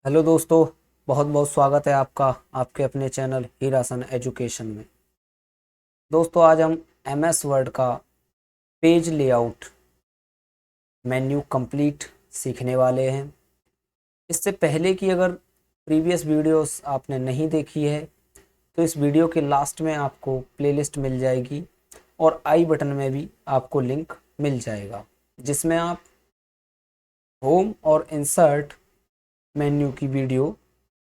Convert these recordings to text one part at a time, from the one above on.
Hello दोस्तों, बहुत बहुत स्वागत है आपका आपके अपने चैनल हीरासन एजुकेशन में। दोस्तों, आज हम एमएस वर्ड का पेज लेआउट मेन्यू कंप्लीट सीखने वाले हैं। इससे पहले की अगर प्रीवियस वीडियोस आपने नहीं देखी है तो इस वीडियो के लास्ट में आपको प्लेलिस्ट मिल जाएगी और आई बटन में भी आपको लिंक मिल जाएगा, जिसमें आप होम और इंसर्ट मेन्यू की वीडियो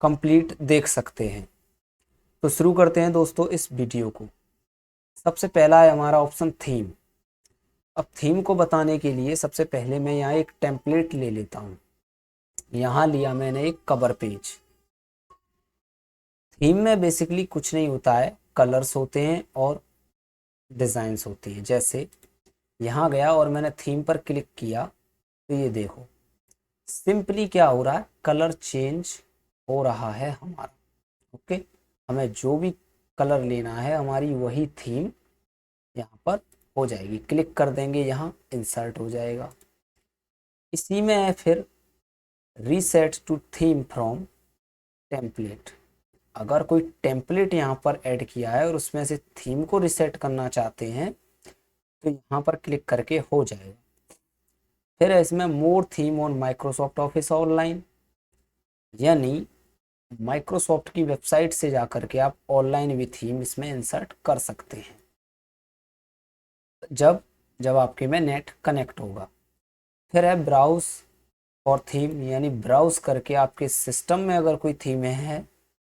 कंप्लीट देख सकते हैं। तो शुरू करते हैं दोस्तों इस वीडियो को। सबसे पहला है हमारा ऑप्शन थीम। अब थीम को बताने के लिए सबसे पहले मैं यहाँ एक टेम्पलेट ले लेता हूँ। यहाँ लिया मैंने एक कवर पेज। थीम में बेसिकली कुछ नहीं होता है, कलर्स होते हैं और डिज़ाइंस होते हैं। जैसे यहाँ गया और मैंने थीम पर क्लिक किया तो ये देखो सिंपली क्या हो रहा है, कलर चेंज हो रहा है हमारा। ओके, हमें जो भी कलर लेना है हमारी वही थीम यहाँ पर हो जाएगी। क्लिक कर देंगे, यहाँ इंसर्ट हो जाएगा। इसी में है फिर reset to theme from template. अगर कोई टेम्पलेट यहाँ पर ऐड किया है और उसमें से थीम को रीसेट करना चाहते हैं तो यहाँ पर क्लिक करके हो जाएगा। फिर है इसमें more theme on Microsoft Office online, यानी माइक्रोसॉफ्ट की वेबसाइट से जाकर के आप ऑनलाइन भी थीम इसमें इंसर्ट कर सकते हैं जब जब आपके में नेट कनेक्ट होगा। फिर है ब्राउज और थीम, यानी ब्राउज करके आपके सिस्टम में अगर कोई थीम है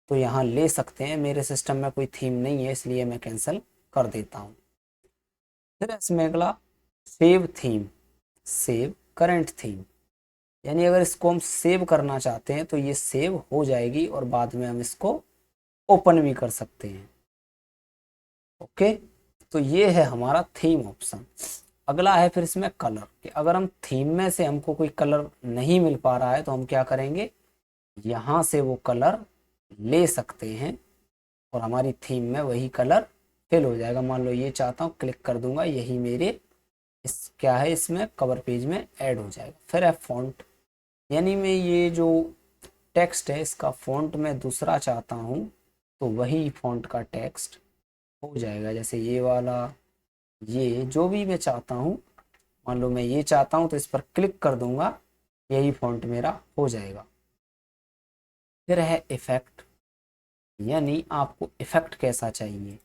तो यहाँ ले सकते हैं। मेरे सिस्टम में कोई थीम नहीं है इसलिए मैं कैंसिल कर देता हूँ। फिर इसमें अगला save theme, save current theme, यानी अगर इसको हम सेव करना चाहते हैं तो ये सेव हो जाएगी और बाद में हम इसको ओपन भी कर सकते हैं। ओके, तो ये है हमारा थीम ऑप्शन। अगला है फिर इसमें कलर, कि अगर हम थीम में से हमको कोई कलर नहीं मिल पा रहा है तो हम क्या करेंगे, यहाँ से वो कलर ले सकते हैं और हमारी थीम में वही कलर फिल हो जाएगा। मान लो ये चाहता हूँ, क्लिक कर दूंगा, यही मेरे इस क्या है इसमें कवर पेज में ऐड हो जाएगा। फिर है फॉन्ट, यानी मैं ये जो टेक्स्ट है इसका फॉन्ट मैं दूसरा चाहता हूँ तो वही फॉन्ट का टेक्स्ट हो जाएगा। जैसे ये वाला, ये जो भी मैं चाहता हूँ, मान लो मैं ये चाहता हूँ तो इस पर क्लिक कर दूंगा, यही फॉन्ट मेरा हो जाएगा। फिर है इफेक्ट, यानी आपको इफेक्ट कैसा चाहिए।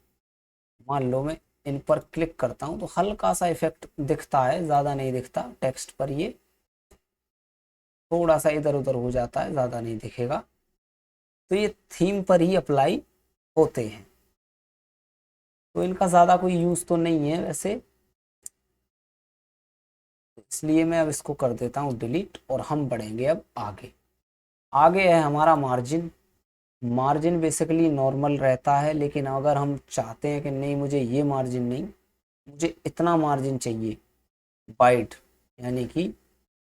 मान लो मैं इन पर क्लिक करता हूँ तो हल्का सा इफेक्ट दिखता है, ज़्यादा नहीं दिखता। टेक्स्ट पर ये थोड़ा सा इधर उधर हो जाता है, ज़्यादा नहीं दिखेगा। तो ये थीम पर ही अप्लाई होते हैं, तो इनका ज़्यादा कोई यूज़ तो नहीं है वैसे, इसलिए मैं अब इसको कर देता हूँ डिलीट और हम बढ़ेंगे अब आगे। आगे है हमारा मार्जिन। मार्जिन बेसिकली नॉर्मल रहता है, लेकिन अगर हम चाहते हैं कि नहीं मुझे ये मार्जिन नहीं, मुझे इतना मार्जिन चाहिए वाइड, यानी कि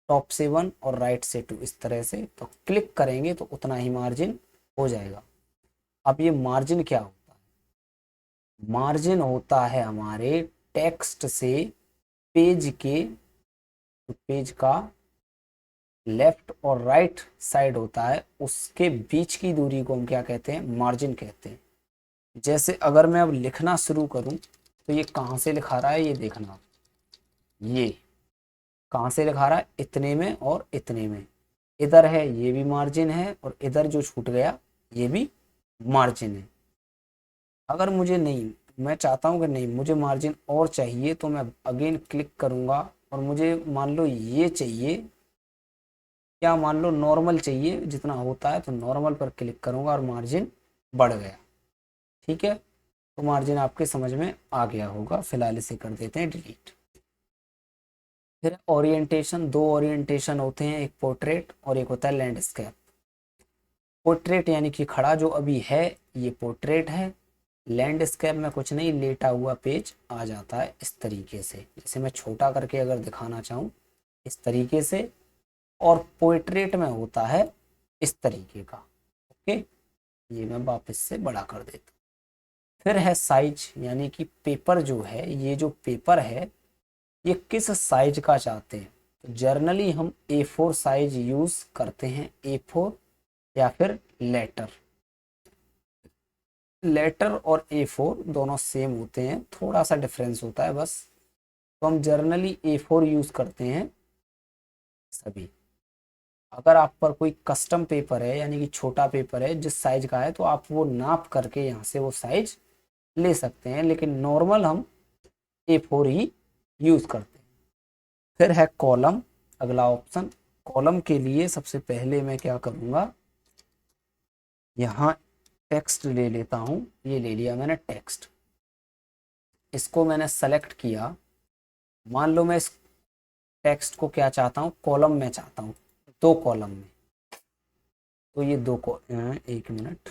टॉप से 1 और राइट से 2 इस तरह से, तो क्लिक करेंगे तो उतना ही मार्जिन हो जाएगा। अब ये मार्जिन क्या होता है, मार्जिन होता है हमारे टेक्स्ट से पेज के, पेज का लेफ्ट और राइट साइड होता है उसके बीच की दूरी को हम क्या कहते हैं, मार्जिन कहते हैं। जैसे अगर मैं अब लिखना शुरू करूं तो ये कहाँ से लिखा रहा है, ये देखना, ये कहाँ से लिखा रहा है, इतने में और इतने में। इधर है ये भी मार्जिन है और इधर जो छूट गया ये भी मार्जिन है। अगर मुझे नहीं, मैं चाहता हूँ कि नहीं मुझे मार्जिन और चाहिए तो मैं अगेन क्लिक करूँगा और मुझे मान लो ये चाहिए, क्या मान लो नॉर्मल चाहिए जितना होता है, तो नॉर्मल पर क्लिक करूँगा और मार्जिन बढ़ गया। ठीक है, तो मार्जिन आपके समझ में आ गया होगा। फिलहाल इसे कर देते हैं डिलीट। फिर ओरिएंटेशन, दो ओरिएंटेशन होते हैं, एक पोर्ट्रेट और एक होता है लैंडस्केप। पोर्ट्रेट यानी कि खड़ा जो अभी है ये पोर्ट्रेट है। लैंडस्केप में कुछ नहीं, लेटा हुआ पेज आ जाता है इस तरीके से। जैसे मैं छोटा करके अगर दिखाना चाहूँ इस तरीके से, और पोर्ट्रेट में होता है इस तरीके का। ओके, ये मैं वापस से बड़ा कर देता हूँ। फिर है साइज, यानी कि पेपर जो है, ये जो पेपर है ये किस साइज का चाहते हैं। तो जर्नली हम A4 साइज यूज करते हैं, A4 या फिर लेटर। लेटर और A4 दोनों सेम होते हैं, थोड़ा सा डिफरेंस होता है बस। तो हम जर्नली A4 यूज करते हैं सभी। अगर आप पर कोई कस्टम पेपर है यानी कि छोटा पेपर है जिस साइज का है, तो आप वो नाप करके यहाँ से वो साइज ले सकते हैं, लेकिन नॉर्मल हम A4 ही यूज करते हैं। फिर है कॉलम, अगला ऑप्शन। कॉलम के लिए सबसे पहले मैं क्या करूँगा, यहाँ टेक्स्ट ले लेता हूँ। ये ले लिया मैंने टेक्स्ट, इसको मैंने सेलेक्ट किया। मान लो मैं इस टेक्स्ट को क्या चाहता हूँ, कॉलम में चाहता हूँ, 2 कॉलम में। तो ये एक मिनट,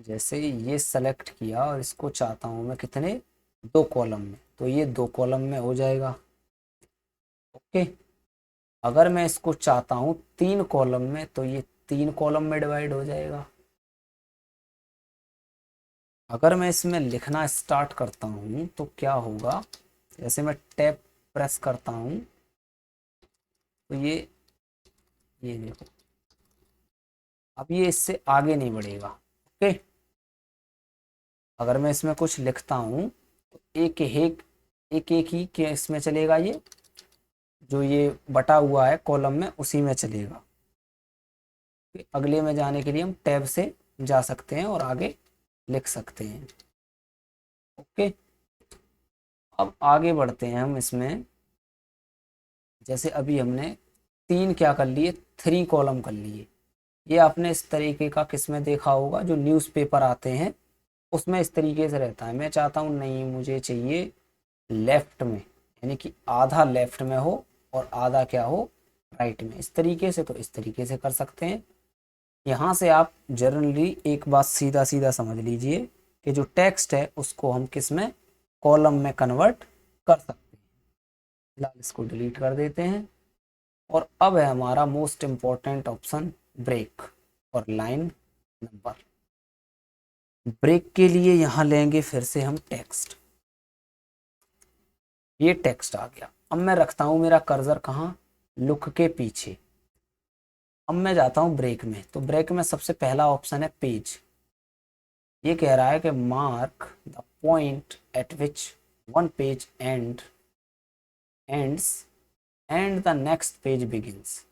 जैसे ये सेलेक्ट किया और इसको चाहता हूँ मैं कितने, 2 कॉलम में, तो ये 2 कॉलम में हो जाएगा। ओके। अगर मैं इसको चाहता हूँ 3 कॉलम में, तो ये 3 कॉलम में डिवाइड हो जाएगा। अगर मैं इसमें लिखना स्टार्ट करता हूँ तो क्या होगा, जैसे मैं टैब प्रेस करता हूँ तो ये देखो, अब ये इससे आगे नहीं बढ़ेगा। ओके। अगर मैं इसमें कुछ लिखता हूँ तो एक ही के इसमें चलेगा, ये जो ये बटा हुआ है कॉलम में उसी में चलेगा। अगले में जाने के लिए हम टैब से जा सकते हैं और आगे लिख सकते हैं। ओके। अब आगे बढ़ते हैं हम इसमें। जैसे अभी हमने 3 क्या कर लिए, 3 कॉलम कर लिए। ये आपने इस तरीके का किसमें देखा होगा, जो न्यूज़पेपर आते हैं उसमें इस तरीके से रहता है। मैं चाहता हूँ नहीं, मुझे चाहिए लेफ्ट में, यानी कि आधा लेफ्ट में हो और आधा क्या हो, राइट में। इस तरीके से, तो इस तरीके से कर सकते हैं। यहाँ से आप जनरली एक बात सीधा सीधा समझ लीजिए कि जो टेक्स्ट है उसको हम किस में, कॉलम में कन्वर्ट कर सकते हैं। फिलहाल इसको डिलीट कर देते हैं। और अब है हमारा मोस्ट इम्पॉर्टेंट ऑप्शन, ब्रेक और लाइन नंबर। ब्रेक के लिए यहाँ लेंगे फिर से हम टेक्स्ट। ये टेक्स्ट आ गया। अब मैं रखता हूँ मेरा कर्सर कहाँ, लुक के पीछे। अब मैं जाता हूँ ब्रेक में, तो ब्रेक में सबसे पहला ऑप्शन है पेज। ये कह रहा है कि mark the point eight which one page ends and the next page begins.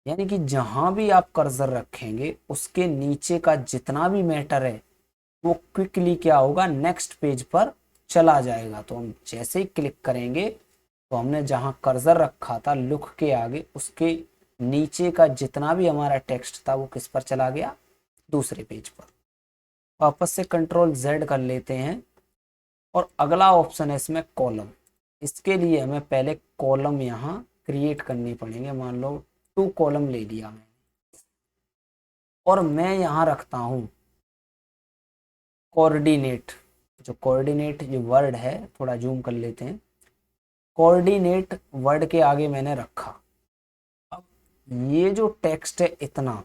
यानी कि जहां भी आप कर्सर रखेंगे उसके नीचे का जितना भी मैटर है वो क्विकली क्या होगा, नेक्स्ट पेज पर चला जाएगा। तो हम जैसे ही क्लिक करेंगे तो हमने जहां कर्सर रखा था लुक के आगे, उसके नीचे का जितना भी हमारा टेक्स्ट था वो किस पर चला गया, दूसरे पेज पर। वापस से कंट्रोल Z कर लेते हैं। और अगला ऑप्शन है इसमें कॉलम। इसके लिए हमें पहले कॉलम यहाँ क्रिएट करनी पड़ेंगे। मान लो 2 कॉलम ले लिया मैं, और मैं यहाँ रखता हूँ कोऑर्डिनेट। जो कोऑर्डिनेट ये वर्ड है, थोड़ा जूम कर लेते हैं। कोऑर्डिनेट वर्ड के आगे मैंने रखा। अब ये जो टेक्स्ट है इतना,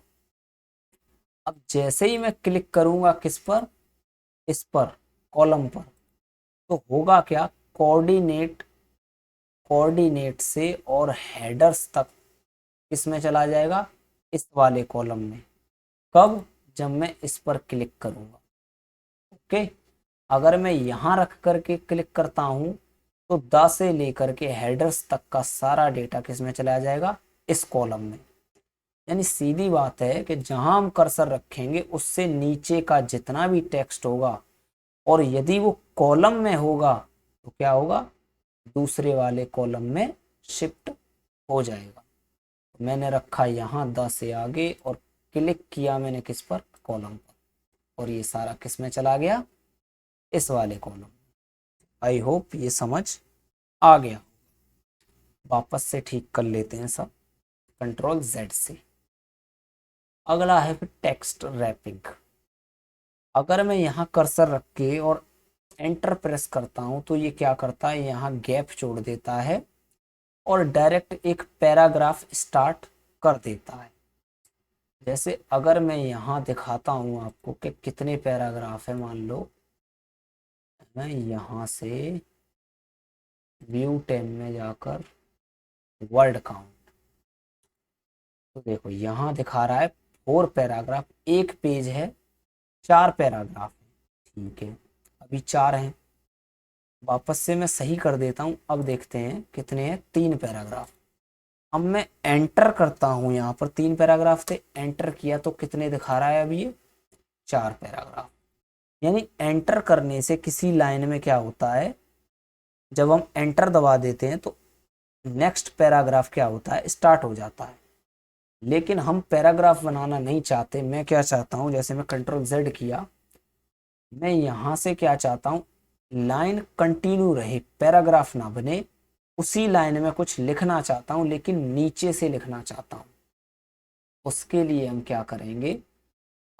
अब जैसे ही मैं क्लिक करूंगा किस पर, इस पर, कॉलम पर, तो होगा क्या, कोऑर्डिनेट कोऑर्डिनेट से और हेडर्स तक किस में चला जाएगा, इस वाले कॉलम में। कब, जब मैं इस पर क्लिक करूंगा। ओके। अगर मैं यहां रख करके क्लिक करता हूं तो 10 से लेकर के हेडर्स तक का सारा डेटा किस में चला जाएगा, इस कॉलम में। यानी सीधी बात है कि जहां हम कर्सर रखेंगे उससे नीचे का जितना भी टेक्स्ट होगा, और यदि वो कॉलम में होगा तो क्या होगा, दूसरे वाले कॉलम में शिफ्ट हो जाएगा। मैंने रखा यहाँ 10 से आगे और क्लिक किया मैंने किस पर, कॉलम पर, और ये सारा किस में चला गया, इस वाले कॉलम। आई होप ये समझ आ गया। वापस से ठीक कर लेते हैं सब, कंट्रोल Z से। अगला है फिर टेक्स्ट रैपिंग। अगर मैं यहाँ कर्सर रख के और एंटर प्रेस करता हूँ तो ये क्या करता है, यहाँ गैप छोड़ देता है और डायरेक्ट एक पैराग्राफ स्टार्ट कर देता है। जैसे अगर मैं यहाँ दिखाता हूँ आपको कि कितने पैराग्राफ है, मान लो मैं यहाँ से व्यू 10 में जाकर वर्ड काउंट, तो देखो यहाँ दिखा रहा है 4 पैराग्राफ, एक पेज है 4 पैराग्राफ है। ठीक है, अभी 4 हैं, वापस से मैं सही कर देता हूँ। अब देखते हैं कितने हैं, 3 पैराग्राफ। अब मैं एंटर करता हूँ, यहाँ पर 3 पैराग्राफ थे, एंटर किया तो कितने दिखा रहा है अभी ये, 4 पैराग्राफ। यानी एंटर करने से किसी लाइन में क्या होता है, जब हम एंटर दबा देते हैं तो नेक्स्ट पैराग्राफ क्या होता है, स्टार्ट हो जाता है। लेकिन हम पैराग्राफ बनाना नहीं चाहते। मैं क्या चाहता हूँ, जैसे मैं कंट्रोल जेड किया, मैं यहाँ से क्या चाहता हूँ, लाइन कंटिन्यू रहे, पैराग्राफ ना बने। उसी लाइन में कुछ लिखना चाहता हूँ, लेकिन नीचे से लिखना चाहता हूँ। उसके लिए हम क्या करेंगे,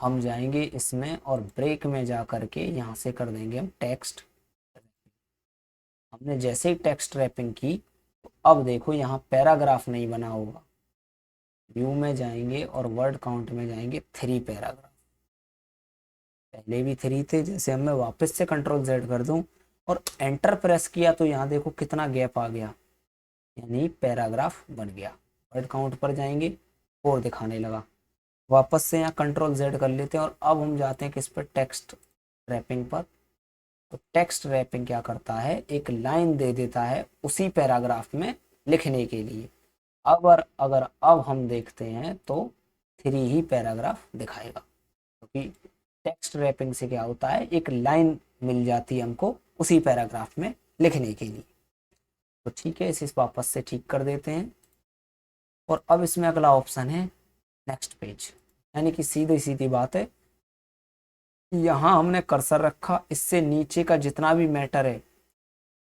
हम जाएंगे इसमें और ब्रेक में जा करके यहाँ से कर देंगे हम टेक्स्ट। हमने जैसे ही टेक्स्ट रैपिंग की तो अब देखो यहाँ पैराग्राफ नहीं बना होगा। व्यू में जाएंगे और वर्ड काउंट में जाएंगे, 3 पैराग्राफ। पहले भी 3 थे। जैसे हम मैं वापस से कंट्रोल जेड कर दूं और एंटर प्रेस किया तो यहाँ देखो कितना गैप आ गया, यानी पैराग्राफ बन गया। वर्ड काउंट पर जाएंगे, 4 दिखाने लगा। वापस से यहाँ कंट्रोल जेड कर लेते हैं और अब हम जाते हैं किस पर, टेक्स्ट रैपिंग पर। तो टेक्स्ट रैपिंग क्या करता है, एक लाइन दे देता है उसी पैराग्राफ में लिखने के लिए। अगर अब हम देखते हैं तो 3 ही पैराग्राफ दिखाएगा, क्योंकि टेक्स्ट रैपिंग से क्या होता है, एक लाइन मिल जाती है हमको उसी पैराग्राफ में लिखने के लिए। तो ठीक है, इसे वापस से ठीक कर देते हैं। और अब इसमें अगला ऑप्शन है नेक्स्ट पेज, यानी कि सीधी सीधी बात है, यहाँ हमने कर्सर रखा, इससे नीचे का जितना भी मैटर है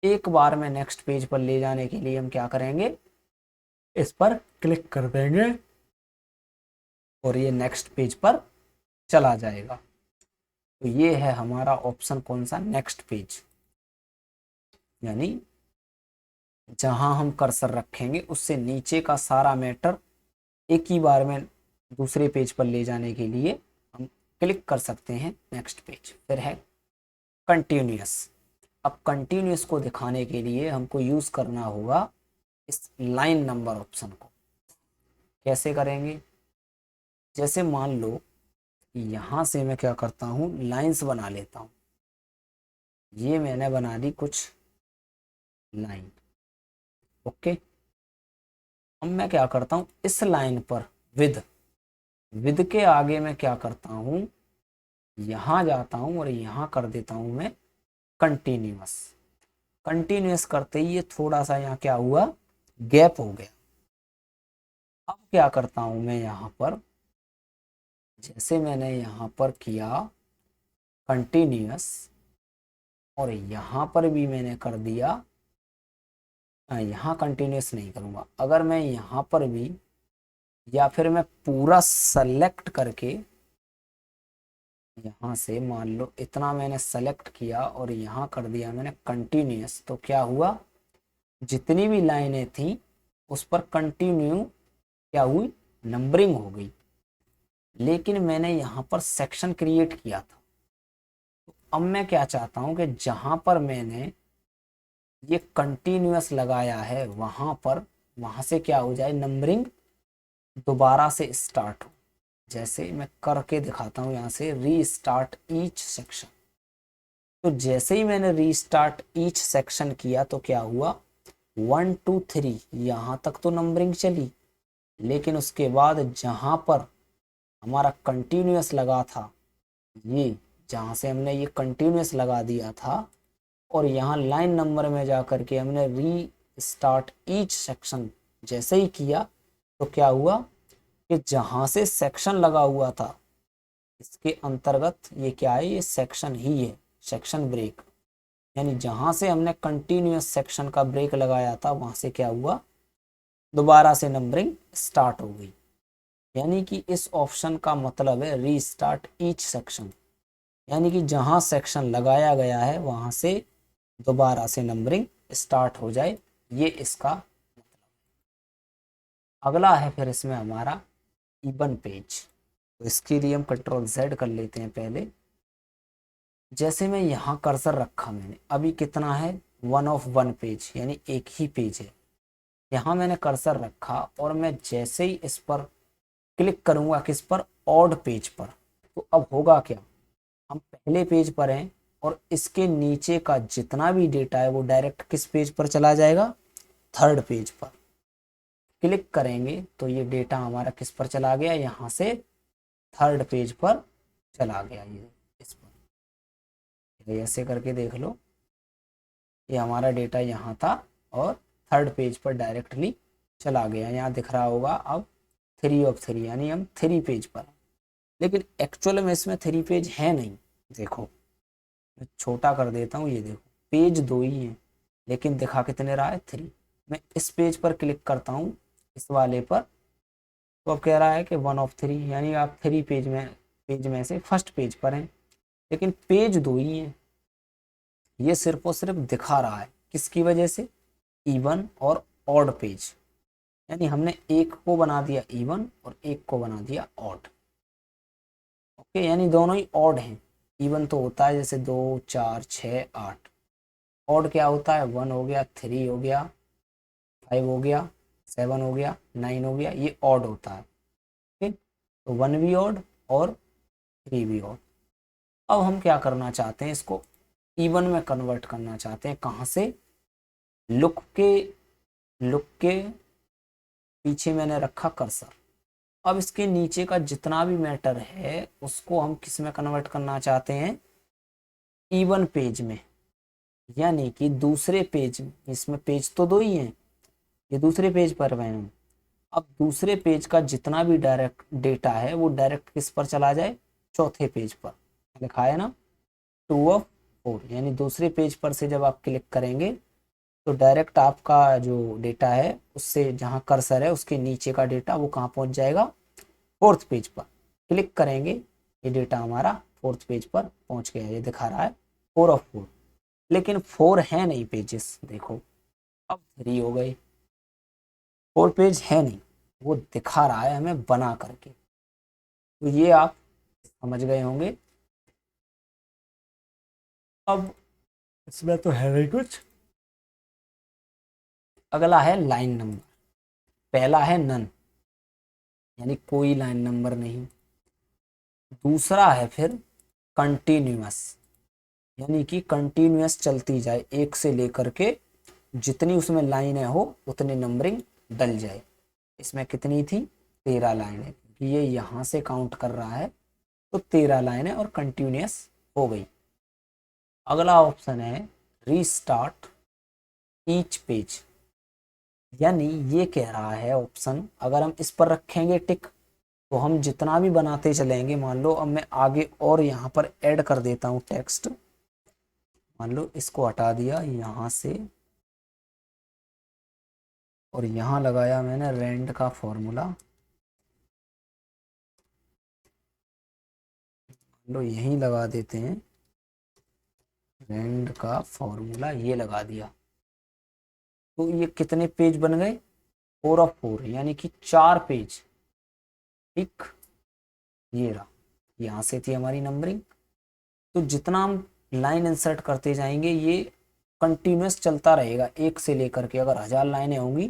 एक बार में नेक्स्ट पेज पर ले जाने के लिए हम क्या करेंगे, इस पर क्लिक कर देंगे और ये नेक्स्ट पेज पर चला जाएगा। तो ये है हमारा ऑप्शन कौन सा, नेक्स्ट पेज। यानी जहां हम कर्सर रखेंगे उससे नीचे का सारा मैटर एक ही बार में दूसरे पेज पर ले जाने के लिए हम क्लिक कर सकते हैं नेक्स्ट पेज। फिर है कंटिन्यूअस। अब कंटिन्यूअस को दिखाने के लिए हमको यूज करना होगा इस लाइन नंबर ऑप्शन को। कैसे करेंगे, जैसे मान लो यहां से मैं क्या करता हूं, लाइंस बना लेता हूं। ये मैंने बना दी कुछ लाइन, ओके। अब मैं क्या करता हूं, इस लाइन पर विद के आगे मैं क्या करता हूं, यहां जाता हूं और यहां कर देता हूं मैं कंटिन्यूअस। कंटिन्यूअस करते ही ये थोड़ा सा यहाँ क्या हुआ, गैप हो गया। अब क्या करता हूं मैं, यहाँ पर जैसे मैंने यहाँ पर किया कंटिन्यूअस और यहाँ पर भी मैंने कर दिया, यहाँ कंटिन्यूअस नहीं करूँगा। अगर मैं यहाँ पर भी, या फिर मैं पूरा सेलेक्ट करके यहाँ से मान लो इतना मैंने सेलेक्ट किया और यहाँ कर दिया मैंने कंटिन्यूअस, तो क्या हुआ, जितनी भी लाइनें थी उस पर कंटिन्यू क्या हुई, नंबरिंग हो गई। लेकिन मैंने यहाँ पर सेक्शन क्रिएट किया था। तो अब मैं क्या चाहता हूँ कि जहाँ पर मैंने ये कंटिन्यूअस लगाया है वहां से क्या हो जाए, नंबरिंग दोबारा से स्टार्ट हो। जैसे मैं करके दिखाता हूँ, यहाँ से रीस्टार्ट ईच सेक्शन। तो जैसे ही मैंने रीस्टार्ट ईच सेक्शन किया तो क्या हुआ, 1 2 3 यहाँ तक तो नंबरिंग चली। लेकिन उसके बाद जहाँ पर हमारा कंटिन्यूअस लगा था, ये जहाँ से हमने ये कंटिन्यूअस लगा दिया था और यहाँ लाइन नंबर में जा करके हमने री स्टार्ट ईच सेक्शन जैसे ही किया तो क्या हुआ कि जहाँ से सेक्शन लगा हुआ था इसके अंतर्गत ये क्या है, ये सेक्शन ही है, सेक्शन ब्रेक। यानी जहाँ से हमने कंटिन्यूअस सेक्शन का ब्रेक लगाया था वहाँ से क्या हुआ, दोबारा से नंबरिंग स्टार्ट हो गई। यानी कि इस ऑप्शन का मतलब है रीस्टार्ट ईच सेक्शन, यानी कि जहाँ सेक्शन लगाया गया है वहाँ से दोबारा से नंबरिंग स्टार्ट हो जाए, ये इसका मतलब। अगला है फिर इसमें हमारा इवन पेज। तो इसके लिए हम कंट्रोल जेड कर लेते हैं पहले। जैसे मैं यहाँ कर्सर रखा मैंने, अभी कितना है, 1 of 1 पेज, यानी एक ही पेज है। यहाँ मैंने कर्सर रखा और मैं जैसे ही इस पर क्लिक करूंगा किस पर, ऑड पेज पर। तो अब होगा क्या, हम पहले पेज पर हैं और इसके नीचे का जितना भी डेटा है वो डायरेक्ट किस पेज पर चला जाएगा, थर्ड पेज पर। क्लिक करेंगे तो ये डेटा हमारा किस पर चला गया, यहाँ से थर्ड पेज पर चला गया। ये इस पर ऐसे करके देख लो, ये हमारा डेटा यहाँ था और थर्ड पेज पर डायरेक्टली चला गया। यहाँ दिख रहा होगा अब 3 of 3, यानी हम 3 पेज पर हैं। लेकिन एक्चुअल में इसमें 3 पेज है नहीं। देखो मैं छोटा कर देता हूँ, ये देखो पेज 2 ही हैं लेकिन दिखा कितने रहा है, 3। मैं इस पेज पर क्लिक करता हूँ, इस वाले पर, तो अब कह रहा है कि 1 of 3, यानी आप 3 पेज में से फर्स्ट पेज पर हैं, लेकिन पेज 2 ही हैं। ये सिर्फ और सिर्फ दिखा रहा है किसकी वजह से, इवन और ऑड पेज, यानी हमने एक को बना दिया इवन और एक को बना दिया ऑड। ओके, यानी दोनों ही ऑड हैं। इवन तो होता है जैसे 2 4 6 8, ऑड क्या होता है, 1 हो गया, 3 हो गया, 5 हो गया, 7 हो गया, 9 हो गया, ये ऑड होता है। ठीक, तो 1 भी ऑड और 3 भी ऑड। अब हम क्या करना चाहते हैं, इसको इवन में कन्वर्ट करना चाहते हैं। कहाँ से, लुक के पीछे मैंने रखा कर्सर। अब इसके नीचे का जितना भी मैटर है उसको हम किस में कन्वर्ट करना चाहते हैं, इवन पेज में, यानी कि दूसरे पेज में। इसमें पेज तो 2 ही हैं, ये दूसरे पेज पर हैं हम। अब दूसरे पेज का जितना भी डायरेक्ट डेटा है वो डायरेक्ट किस पर चला जाए, चौथे पेज पर। लिखा है ना 2 of 4, यानी दूसरे पेज पर से जब आप क्लिक करेंगे तो डायरेक्ट आपका जो डेटा है उससे, जहाँ कर्सर है उसके नीचे का डेटा वो कहाँ पहुँच जाएगा, फोर्थ पेज पर। क्लिक करेंगे ये डेटा हमारा फोर्थ पेज पर पहुँच गया। ये दिखा रहा है 4 of 4, लेकिन 4 है नहीं पेजेस। देखो अब 3 हो गए, 4 पेज है नहीं, वो दिखा रहा है हमें बना करके। तो ये आप समझ गए होंगे। अब इसमें तो है नहीं कुछ। अगला है लाइन नंबर। पहला है नन, यानी कोई लाइन नंबर नहीं। दूसरा है फिर कंटिन्यूअस, यानी कि कंटिन्यूअस चलती जाए, एक से लेकर के जितनी उसमें लाइनें हो उतनी नंबरिंग डल जाए। इसमें कितनी थी, 13 लाइनें, ये यहाँ से काउंट कर रहा है तो 13 लाइनें और कंटिन्यूअस हो गई। अगला ऑप्शन है रीस्टार्ट ईच पेज, यानी ये कह रहा है ऑप्शन, अगर हम इस पर रखेंगे टिक तो हम जितना भी बनाते चलेंगे। मान लो अब मैं आगे और यहाँ पर ऐड कर देता हूँ टेक्स्ट। मान लो इसको हटा दिया यहाँ से और यहाँ लगाया मैंने रेंड का फॉर्मूला। लो यहीं लगा देते हैं रेंड का फॉर्मूला, ये लगा दिया तो ये कितने पेज बन गए, 4 of 4, यानी कि 4 पेज। ठीक, ये रहा, यहाँ से थी हमारी नंबरिंग। तो जितना हम लाइन इंसर्ट करते जाएंगे ये कंटिन्यूस चलता रहेगा, एक से लेकर के, अगर 1000 लाइनें होंगी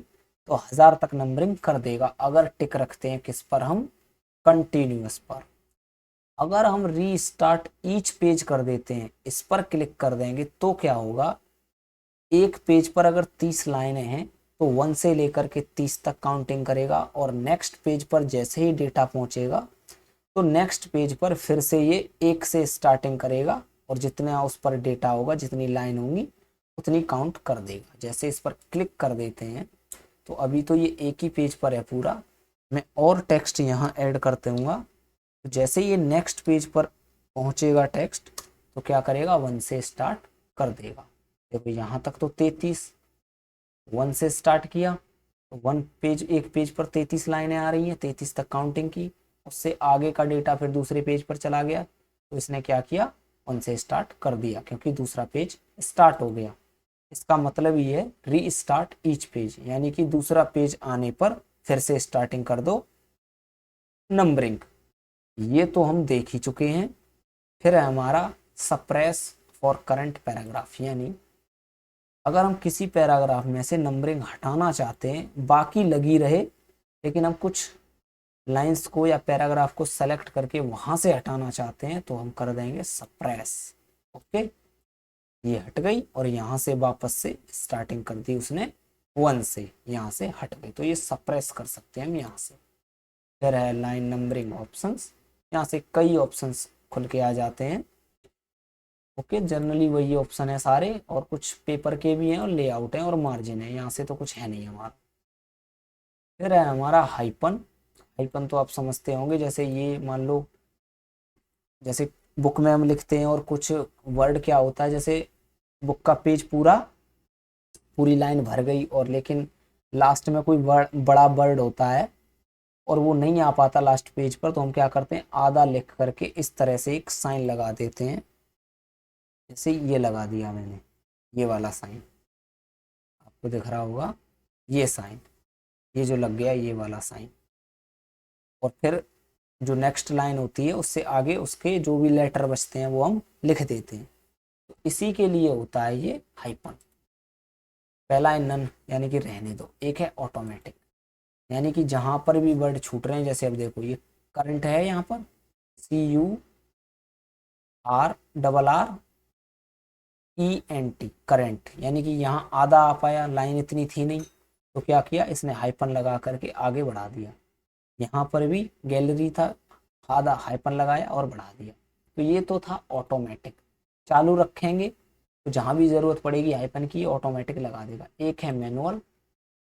तो 1000 तक नंबरिंग कर देगा, अगर टिक रखते हैं किस पर, हम कंटिन्यूस पर। अगर हम रीस्टार्ट ईच पेज कर देते हैं, इस पर क्लिक कर देंगे तो क्या होगा, एक पेज पर अगर 30 लाइनें हैं तो 1 से लेकर के 30 तक काउंटिंग करेगा, और नेक्स्ट पेज पर जैसे ही डेटा पहुंचेगा तो नेक्स्ट पेज पर फिर से ये 1 से स्टार्टिंग करेगा और जितना उस पर डेटा होगा, जितनी लाइन होंगी उतनी काउंट कर देगा। जैसे इस पर क्लिक कर देते हैं तो अभी तो ये एक ही पेज पर है पूरा, मैं और टेक्स्ट यहाँ ऐड करते हूँ। तो जैसे ये नेक्स्ट पेज पर पहुंचेगा टेक्स्ट तो क्या करेगा, 1 से स्टार्ट कर देगा। देखो यहाँ तक तो 33, 1 से स्टार्ट किया तो 1 पेज, एक पेज पर 33 लाइनें आ रही हैं, 33 तक काउंटिंग की, उससे आगे का डेटा फिर दूसरे पेज पर चला गया तो इसने क्या किया, 1 से स्टार्ट कर दिया क्योंकि दूसरा पेज स्टार्ट हो गया। इसका मतलब ये है री स्टार्ट ईच पेज, यानी कि दूसरा पेज आने पर फिर से स्टार्टिंग कर दो नंबरिंग। ये तो हम देख ही चुके हैं। फिर है हमारा सप्रेस फॉर करंट पैराग्राफ, यानी अगर हम किसी पैराग्राफ में से नंबरिंग हटाना चाहते हैं, बाकी लगी रहे लेकिन हम कुछ लाइंस को या पैराग्राफ को सेलेक्ट करके वहां से हटाना चाहते हैं तो हम कर देंगे सप्रेस। ओके, ये हट गई और यहाँ से वापस से स्टार्टिंग कर दी उसने 1 से, यहाँ से हट गई, तो ये सप्रेस कर सकते हैं हम यहाँ से। फिर है लाइन नंबरिंग ऑप्शंस, यहाँ से कई ऑप्शंस खुल के आ जाते हैं। ओके, जनरली वही ऑप्शन है सारे, और कुछ पेपर के भी हैं और लेआउट है और मार्जिन है, यहाँ से तो कुछ है नहीं हमारा। फिर है हमारा हाइपन। हाइपन तो आप समझते होंगे, जैसे ये मान लो जैसे बुक में हम लिखते हैं और कुछ वर्ड क्या होता है, जैसे बुक का पेज पूरा पूरी लाइन भर गई और लेकिन लास्ट में कोई बड़ा वर्ड होता है और वो नहीं आ पाता लास्ट पेज पर, तो हम क्या करते हैं आधा लिख करके इस तरह से एक साइन लगा देते हैं। जैसे ये लगा दिया मैंने, ये वाला साइन आपको दिख रहा होगा, ये साइन, ये जो लग गया ये वाला साइन। और फिर जो नेक्स्ट लाइन होती है उससे आगे उसके जो भी लेटर बचते हैं वो हम लिख देते हैं। तो इसी के लिए होता है ये हाइपन। पहला है नन, यानी कि रहने दो। एक है ऑटोमेटिक, यानी कि जहां पर भी वर्ड छूट रहे हैं, जैसे अब देखो ये करंट है, यहाँ पर CURRRENT करंट, यानी कि यहाँ आधा आ पाया, लाइन इतनी थी नहीं, तो क्या किया इसने हाइपन लगा करके आगे बढ़ा दिया। यहाँ पर भी गैलरी था, आधा हाइपन लगाया और बढ़ा दिया। तो ये तो था ऑटोमेटिक। चालू रखेंगे तो जहाँ भी ज़रूरत पड़ेगी हाइपन की ऑटोमेटिक लगा देगा। एक है मैनुअल।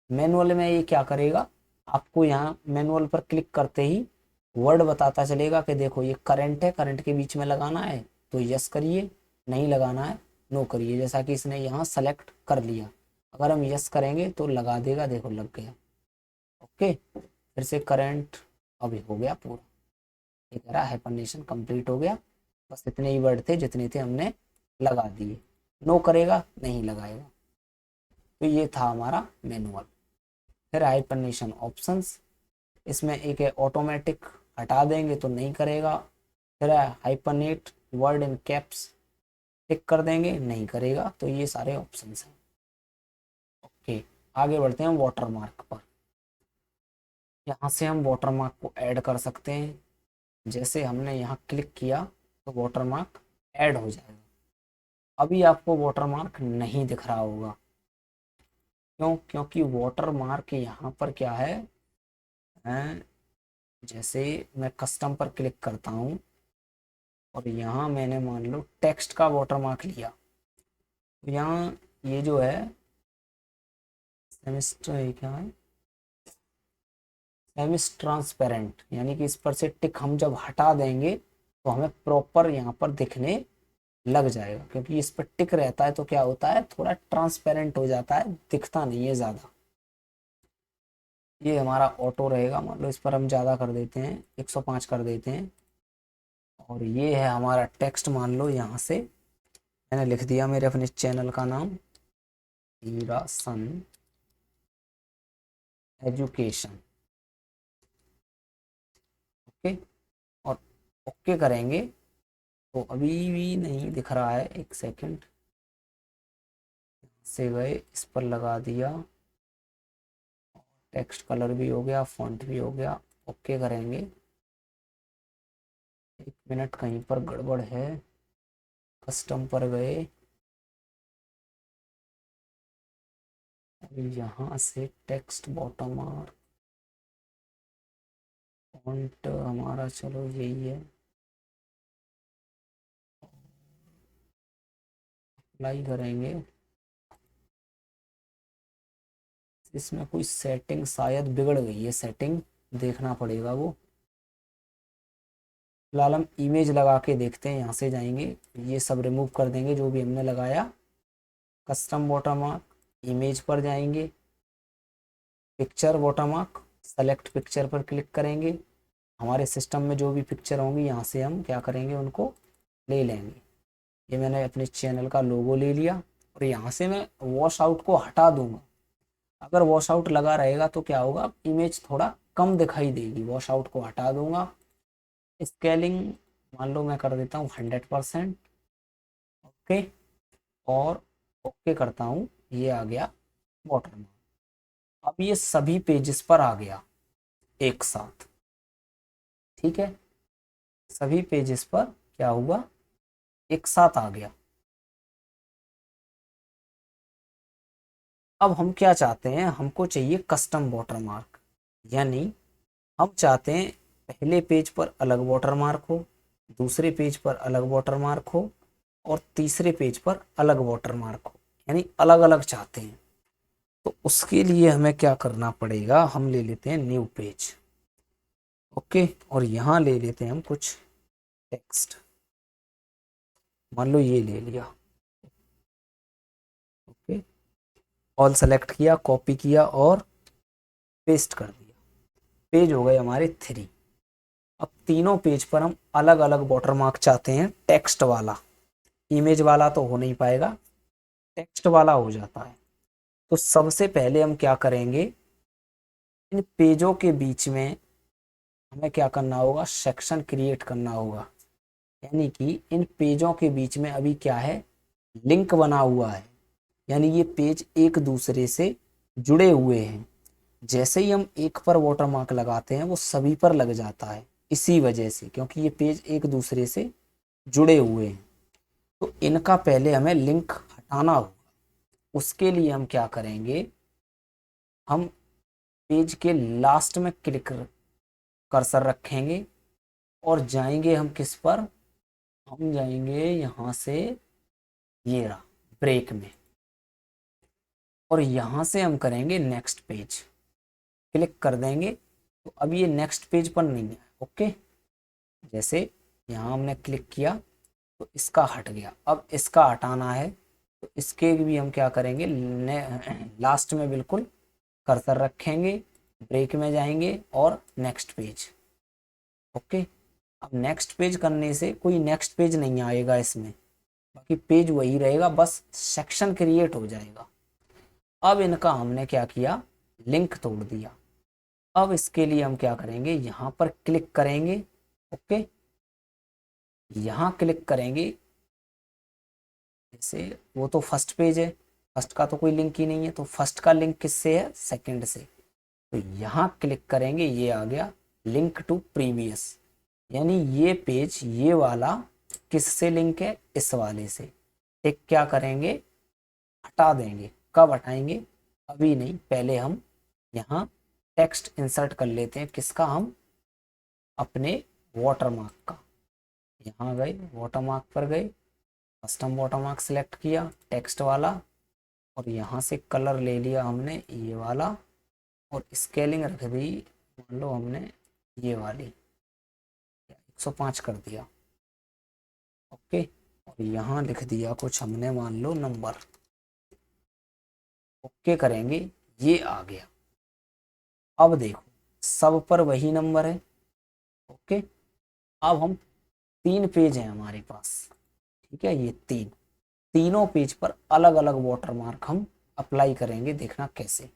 मैनुअल में ये क्या करेगा, आपको यहाँ मैनुअल पर क्लिक करते ही वर्ड बताता चलेगा कि देखो ये करंट है, करंट के बीच में लगाना है तो यस करिए, नहीं लगाना है नो करिए। जैसा कि इसने यहाँ सेलेक्ट कर लिया, अगर हम यस करेंगे तो लगा देगा, देखो लग गया। ओके, फिर से करंट अभी हो गया पूरा, ये कह रहा हाइपरनेशन कंप्लीट हो गया, बस इतने ही वर्ड थे जितने थे हमने लगा दिए। नो करेगा नहीं लगाएगा। तो ये था हमारा मैनुअल। फिर हाइपरनेशन ऑप्शंस, इसमें एक है ऑटोमेटिक, हटा देंगे तो नहीं करेगा। फिर है हाइपरनेट वर्ड इन कैप्स, टिक कर देंगे नहीं करेगा। तो ये सारे ऑप्शंस हैं। ओके, आगे बढ़ते हैं वाटर मार्क पर। यहाँ से हम वाटर मार्क को ऐड कर सकते हैं। जैसे हमने यहाँ क्लिक किया तो वाटर मार्क ऐड हो जाएगा। अभी आपको वाटर मार्क नहीं दिख रहा होगा, क्यों? क्योंकि वाटर मार्क यहाँ पर क्या है, जैसे मैं कस्टम पर क्लिक करता हूँ और यहाँ मैंने मान लो टेक्स्ट का वाटर मार्क लिया, तो यहाँ ये जो है सेमिस्टर क्या है, सेमिस ट्रांसपेरेंट, यानी कि इस पर से टिक हम जब हटा देंगे तो हमें प्रॉपर यहाँ पर दिखने लग जाएगा। क्योंकि इस पर टिक रहता है तो क्या होता है, थोड़ा ट्रांसपेरेंट हो जाता है, दिखता नहीं है ज़्यादा। ये हमारा ऑटो रहेगा, मान लो इस पर हम ज़्यादा कर देते हैं, 105 कर देते हैं। और ये है हमारा टेक्स्ट, मान लो यहाँ से मैंने लिख दिया मेरे अपने चैनल का नाम, हीरासन एजुकेशन। ओके, और ओके करेंगे तो अभी भी नहीं दिख रहा है, एक सेकंड से गए, इस पर लगा दिया, टेक्स्ट कलर भी हो गया, फॉन्ट भी हो गया। ओके करेंगे, एक मिनट कहीं पर गड़बड़ है, कस्टम पर गए, अभी यहाँ से टेक्स्ट बॉटम मार्क फॉन्ट हमारा, चलो यही है, अप्लाई करेंगे। इसमें कोई सेटिंग शायद बिगड़ गई है, सेटिंग देखना पड़ेगा वो। फिलहाल हम इमेज लगा के देखते हैं, यहाँ से जाएंगे, ये सब रिमूव कर देंगे जो भी हमने लगाया। कस्टम वाटरमार्क, इमेज पर जाएंगे, पिक्चर वाटरमार्क, सेलेक्ट पिक्चर पर क्लिक करेंगे। हमारे सिस्टम में जो भी पिक्चर होंगी यहाँ से हम क्या करेंगे, उनको ले लेंगे। ये मैंने अपने चैनल का लोगो ले लिया और यहाँ से मैं वॉश आउट को हटा दूंगा। अगर वॉश आउट लगा रहेगा तो क्या होगा, इमेज थोड़ा कम दिखाई देगी। वॉश आउट को हटा दूंगा। स्केलिंग मान लो मैं कर देता हूँ 100%। ओके, और ओके करता हूँ, ये आ गया वाटरमार्क। अब ये सभी पेजेस पर आ गया एक साथ। ठीक है, सभी पेजेस पर क्या हुआ, एक साथ आ गया। अब हम क्या चाहते हैं, हमको चाहिए कस्टम वाटरमार्क, यानी हम चाहते हैं पहले पेज पर अलग वाटरमार्क हो, दूसरे पेज पर अलग वाटरमार्क हो, और तीसरे पेज पर अलग वाटरमार्क हो, यानी अलग अलग चाहते हैं। तो उसके लिए हमें क्या करना पड़ेगा, हम ले लेते हैं न्यू पेज। ओके, और यहाँ ले लेते हैं हम कुछ टेक्स्ट, मान लो ये ले लिया। ओके, ऑल सेलेक्ट किया, कॉपी किया और पेस्ट कर दिया। पेज हो गए हमारे 3। अब तीनों पेज पर हम अलग अलग वाटरमार्क चाहते हैं, टेक्स्ट वाला। इमेज वाला तो हो नहीं पाएगा, टेक्स्ट वाला हो जाता है। तो सबसे पहले हम क्या करेंगे, इन पेजों के बीच में हमें क्या करना होगा, सेक्शन क्रिएट करना होगा। यानी कि इन पेजों के बीच में अभी क्या है, लिंक बना हुआ है, यानी ये पेज एक दूसरे से जुड़े हुए हैं। जैसे ही हम एक पर वाटरमार्क लगाते हैं वो सभी पर लग जाता है, इसी वजह से, क्योंकि ये पेज एक दूसरे से जुड़े हुए हैं। तो इनका पहले हमें लिंक हटाना होगा। उसके लिए हम क्या करेंगे, हम पेज के लास्ट में क्लिक कर्सर रखेंगे और जाएंगे हम किस पर, हम जाएंगे यहाँ से, ये रहा, ब्रेक में, और यहाँ से हम करेंगे नेक्स्ट पेज, क्लिक कर देंगे। तो अब ये नेक्स्ट पेज पर नहीं है। ओके, जैसे यहाँ हमने क्लिक किया तो इसका हट गया, अब इसका हटाना है। तो इसके भी हम क्या करेंगे, लास्ट में बिल्कुल कर्सर रखेंगे, ब्रेक में जाएंगे और नेक्स्ट पेज। ओके, अब नेक्स्ट पेज करने से कोई नेक्स्ट पेज नहीं आएगा इसमें, बाकी पेज वही रहेगा, बस सेक्शन क्रिएट हो जाएगा। अब इनका हमने क्या किया, लिंक तोड़ दिया। अब इसके लिए हम क्या करेंगे, यहाँ पर क्लिक करेंगे। ओके, यहाँ क्लिक करेंगे, जैसे वो तो फर्स्ट पेज है, फर्स्ट का तो कोई लिंक ही नहीं है, तो फर्स्ट का लिंक किससे है, सेकंड से। तो यहाँ क्लिक करेंगे, ये आ गया लिंक टू प्रीवियस, यानी ये पेज, ये वाला किससे लिंक है, इस वाले से। एक क्या करेंगे, हटा देंगे। कब हटाएंगे, अभी नहीं, पहले हम यहाँ टेक्स्ट इंसर्ट कर लेते हैं, किसका, हम अपने वाटरमार्क का। यहाँ गए, वाटरमार्क पर गए, कस्टम वाटरमार्क सेलेक्ट किया, टेक्स्ट वाला, और यहाँ से कलर ले लिया हमने ये वाला, और स्केलिंग रख दी, मान लो हमने ये वाली 105 कर दिया। ओके, और यहाँ लिख दिया कुछ हमने, मान लो नंबर। ओके करेंगे, ये आ गया। अब देखो सब पर वही नंबर है। ओके, अब हम 3 पेज हैं हमारे पास, ठीक है, ये तीनों पेज पर अलग अलग वाटरमार्क हम अप्लाई करेंगे, देखना कैसे।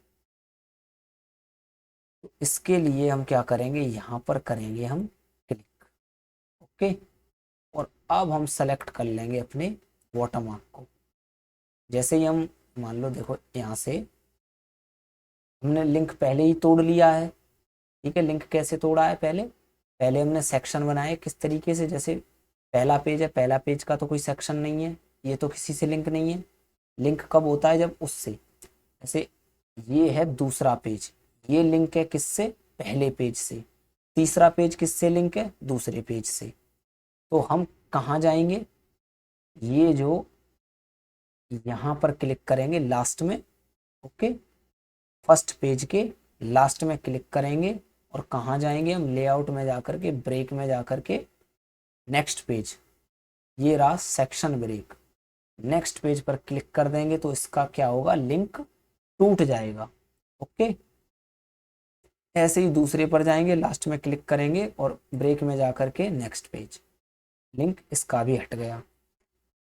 तो इसके लिए हम क्या करेंगे, यहाँ पर करेंगे हम क्लिक। ओके, और अब हम सेलेक्ट कर लेंगे अपने वाटरमार्क को। जैसे ही हम, मान लो देखो यहाँ से हमने लिंक पहले ही तोड़ लिया है। ठीक है, लिंक कैसे तोड़ा है, पहले पहले हमने सेक्शन बनाए किस तरीके से, जैसे पहला पेज है, पहला पेज का तो कोई सेक्शन नहीं है, ये तो किसी से लिंक नहीं है। लिंक कब होता है, जब उससे, जैसे ये है दूसरा पेज, ये लिंक है किससे, पहले पेज से। तीसरा पेज किससे लिंक है, दूसरे पेज से। तो हम कहाँ जाएंगे, ये जो यहाँ पर क्लिक करेंगे लास्ट में। ओके, फर्स्ट पेज के लास्ट में क्लिक करेंगे, और कहाँ जाएंगे हम, लेआउट में जाकर के, ब्रेक में जाकर के, नेक्स्ट पेज, ये रहा सेक्शन ब्रेक। नेक्स्ट पेज पर क्लिक कर देंगे तो इसका क्या होगा, लिंक टूट जाएगा। ओके, ऐसे ही दूसरे पर जाएंगे, लास्ट में क्लिक करेंगे और ब्रेक में जाकर के नेक्स्ट पेज, लिंक इसका भी हट गया।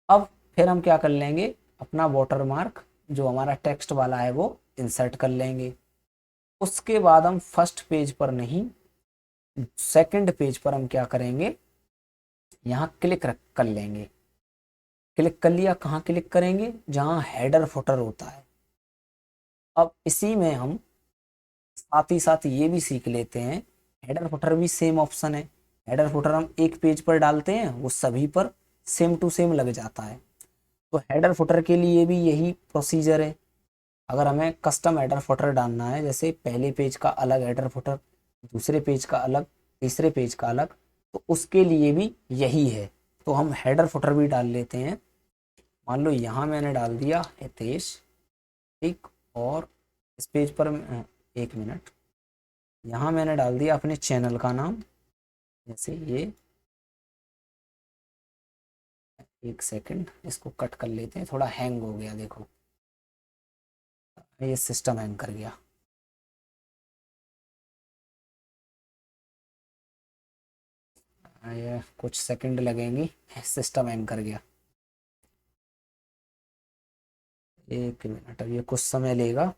अब फिर हम क्या कर लेंगे, अपना वाटरमार्क जो हमारा टेक्स्ट वाला है वो इंसर्ट कर लेंगे। उसके बाद हम फर्स्ट पेज पर नहीं, सेकंड पेज पर हम क्या करेंगे, यहाँ क्लिक कर लेंगे। क्लिक कर लिया, कहाँ क्लिक करेंगे, जहाँ हेडर फुटर होता है। अब इसी में हम साथ ही साथ ये भी सीख लेते हैं, हेडर फुटर भी सेम ऑप्शन है, हेडर फुटर हम एक पेज पर डालते हैं, वो सभी पर सेम टू सेम लग जाता है। तो हेडर फुटर के लिए भी यही प्रोसीजर है। अगर हमें कस्टम हेडर फुटर डालना है, जैसे पहले पेज का अलग हेडर फुटर, दूसरे पेज का अलग, तीसरे पेज का अलग, तो उसके लिए भी यही है। तो हम हेडर फुटर भी डाल लेते हैं। मान लो यहाँ मैंने डाल दिया हितेश, ठीक, और इस पेज पर एक मिनट, यहाँ मैंने डाल दिया अपने चैनल का नाम, जैसे ये, एक सेकंड इसको कट कर लेते हैं, थोड़ा हैंग हो गया देखो, ये सिस्टम हैंग कर गया। ये कुछ सेकंड लगेंगी, सिस्टम हैंग कर गया। एक मिनट, अब ये कुछ समय लेगा।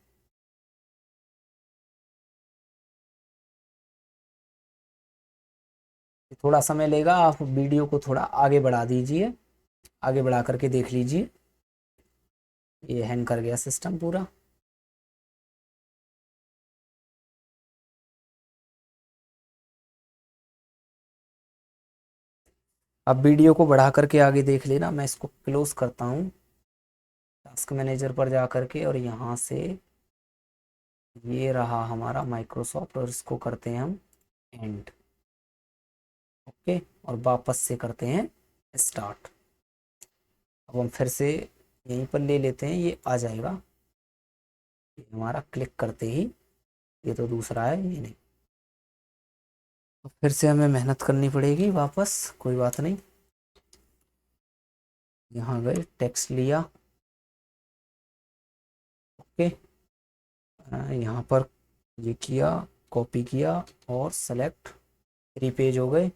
थोड़ा समय लेगा, आप वीडियो को थोड़ा आगे बढ़ा दीजिए, आगे बढ़ा करके देख लीजिए। ये हैंग कर गया सिस्टम पूरा। अब वीडियो को बढ़ा करके आगे देख लेना। मैं इसको क्लोज करता हूँ टास्क मैनेजर पर जा करके, और यहाँ से ये रहा हमारा माइक्रोसॉफ्ट, और इसको करते हैं हम एंड। ओके, और वापस से करते हैं स्टार्ट। अब हम फिर से यहीं पर ले लेते हैं, ये आ जाएगा। ये हमारा क्लिक करते ही, ये तो दूसरा है, ये नहीं। तो फिर से हमें मेहनत करनी पड़ेगी वापस, कोई बात नहीं। यहाँ गए, टेक्स्ट लिया, ओके, यहाँ पर ये किया, कॉपी किया, और सेलेक्ट, 3 पेज हो गए।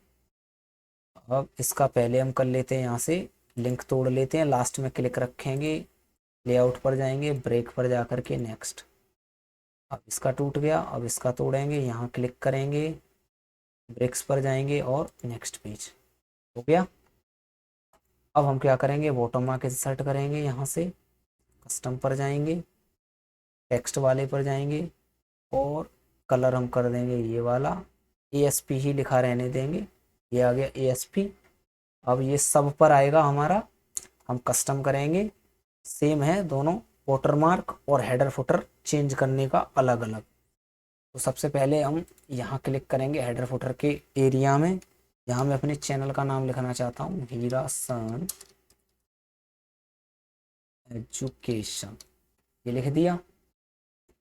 अब इसका पहले हम कर लेते हैं, यहाँ से लिंक तोड़ लेते हैं, लास्ट में क्लिक रखेंगे, लेआउट पर जाएंगे, ब्रेक पर जा करके नेक्स्ट। अब इसका टूट गया, अब इसका तोड़ेंगे, यहाँ क्लिक करेंगे, ब्रेक्स पर जाएंगे, और नेक्स्ट पेज हो गया। अब हम क्या करेंगे, बॉटम मार्क इंसर्ट करेंगे, यहाँ से कस्टम पर जाएंगे, टेक्स्ट वाले पर जाएंगे, और कलर हम कर देंगे ये वाला, ASP ही लिखा रहने देंगे। ये आ गया ASP। अब ये सब पर आएगा हमारा, हम कस्टम करेंगे, सेम है दोनों, वाटरमार्क और हेडर फुटर चेंज करने का अलग अलग। तो सबसे पहले हम यहाँ क्लिक करेंगे हेडर फुटर के एरिया में। यहाँ मैं अपने चैनल का नाम लिखना चाहता हूँ, हीरासन एजुकेशन, ये लिख दिया।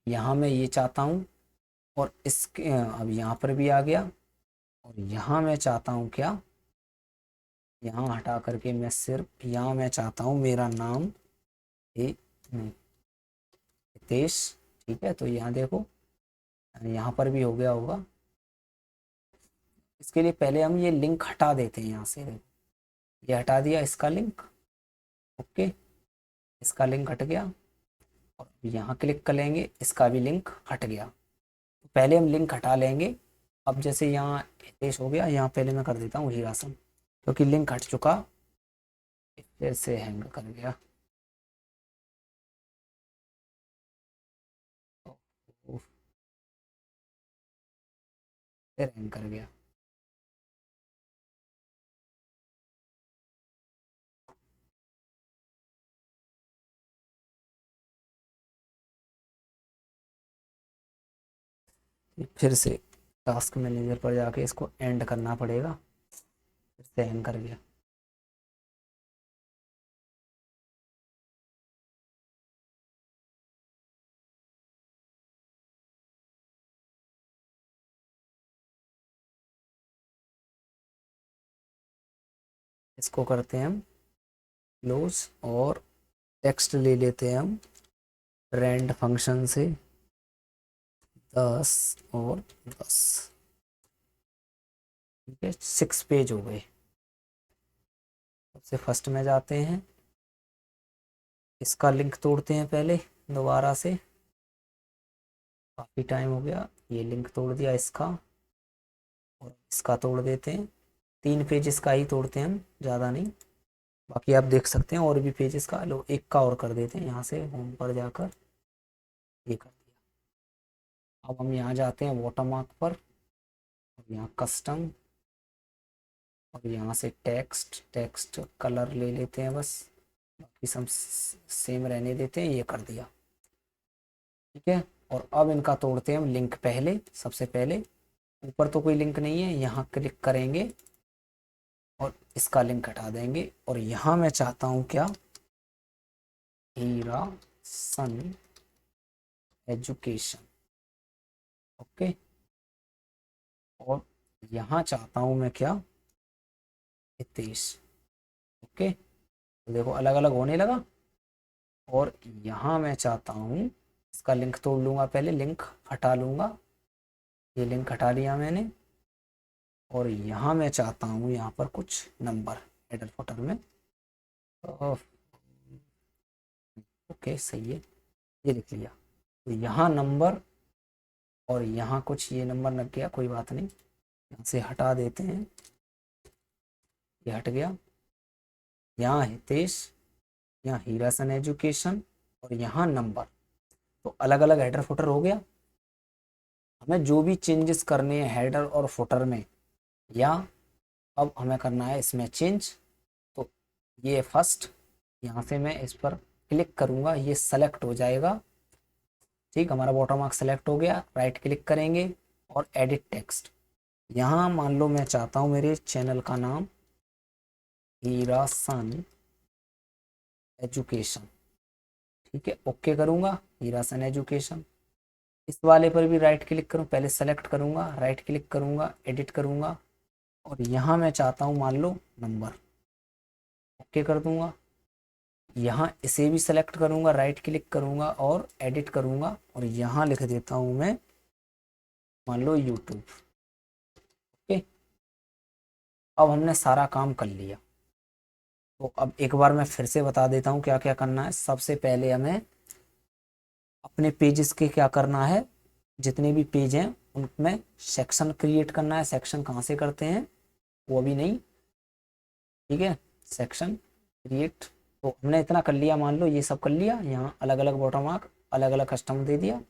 यहाँ मैं ये चाहता हूँ, और इसके अब यहाँ पर भी आ गया, और यहाँ मैं चाहता हूँ क्या, यहाँ हटा करके मैं सिर्फ यहाँ मैं चाहता हूँ मेरा नाम नहीं, हितेश, ठीक है। तो यहाँ देखो, यहाँ पर भी हो गया होगा। इसके लिए पहले हम ये लिंक हटा देते हैं, यहाँ से देखो, ये हटा दिया इसका लिंक, ओके, इसका लिंक हट गया। और यहाँ क्लिक कर लेंगे, इसका भी लिंक हट गया। तो पहले हम लिंक हटा लेंगे। अब जैसे यहाँ हितेश हो गया, यहाँ पहले मैं कर देता हूँ हीरासन, क्योंकि लिंक हट चुका, फिर से हैंग कर गया। उफ, फिर हैंग कर गया। फिर से टास्क मैनेजर पर जाके इसको एंड करना पड़ेगा, फिर से हैंग कर गया। इसको करते हैं हम क्लोज, और टेक्स्ट ले लेते हैं हम रेंड फंक्शन से 10 और 10, ठीक है, 6 पेज हो गए। सबसे फर्स्ट में जाते हैं, इसका लिंक तोड़ते हैं पहले दोबारा से, काफ़ी टाइम हो गया। ये लिंक तोड़ दिया इसका, और इसका तोड़ देते हैं, 3 पेज इसका ही तोड़ते हैं हम, ज़्यादा नहीं। बाकी आप देख सकते हैं और भी पेजेस का, लो एक का और कर देते हैं, यहाँ से होम पर जाकर ये कर दिया। अब हम यहाँ जाते हैं वाटरमार्क पर, और यहाँ कस्टम, और यहाँ से टेक्स्ट, टेक्स्ट कलर ले लेते हैं बस, बाकी सब सेम रहने देते हैं। ये कर दिया, ठीक है। और अब इनका तोड़ते हैं हम लिंक। पहले सबसे पहले ऊपर तो कोई लिंक नहीं है, यहाँ क्लिक करेंगे और इसका लिंक हटा देंगे। और यहाँ मैं चाहता हूँ क्या, हीरा सन एजुकेशन, ओके। और यहाँ चाहता हूँ मैं क्या, हितेश, ओके। तो देखो अलग अलग होने लगा। और यहाँ मैं चाहता हूँ इसका लिंक तोड़ लूँगा, पहले लिंक हटा लूँगा, ये लिंक हटा लिया मैंने। और यहाँ मैं चाहता हूँ यहाँ पर कुछ नंबर हेडर फुटर में, ओके सही है, ये लिख लिया। तो यहाँ नंबर और यहाँ कुछ ये नंबर लग गया, कोई बात नहीं, यहाँ से हटा देते हैं, ये हट गया। यहाँ हितेश, यहाँ हीरासन एजुकेशन और यहाँ नंबर, तो अलग अलग हेडर फुटर हो गया। हमें जो भी चेंजेस करने हैं हेडर और फुटर में, या अब हमें करना है इसमें चेंज, तो ये फर्स्ट, यहाँ से मैं इस पर क्लिक करूँगा, ये सेलेक्ट हो जाएगा, ठीक। हमारा वाटरमार्क सेलेक्ट हो गया। राइट क्लिक करेंगे और एडिट टेक्स्ट। यहाँ मान लो मैं चाहता हूँ मेरे चैनल का नाम हीरासन एजुकेशन, ठीक है, ओके करूँगा, हीरासन एजुकेशन। इस वाले पर भी राइट क्लिक करूँ, पहले सेलेक्ट करूँगा, राइट क्लिक करूँगा, एडिट करूँगा और यहाँ मैं चाहता हूँ मान लो नंबर, ओके कर दूँगा। यहाँ इसे भी सेलेक्ट करूँगा, राइट क्लिक करूँगा और एडिट करूँगा और यहाँ लिख देता हूँ मैं मान लो यूट्यूब, ओके। अब हमने सारा काम कर लिया। तो अब एक बार मैं फिर से बता देता हूँ क्या क्या करना है। सबसे पहले हमें अपने पेजेस के क्या करना है, जितने भी पेज हैं उनमें सेक्शन क्रिएट करना है। सेक्शन कहाँ से करते हैं वो भी नहीं, ठीक है, सेक्शन क्रिएट। तो हमने इतना कर लिया, मान लो ये सब कर लिया। यहाँ अलग अलग वाटरमार्क, अलग अलग कस्टम दे दिया।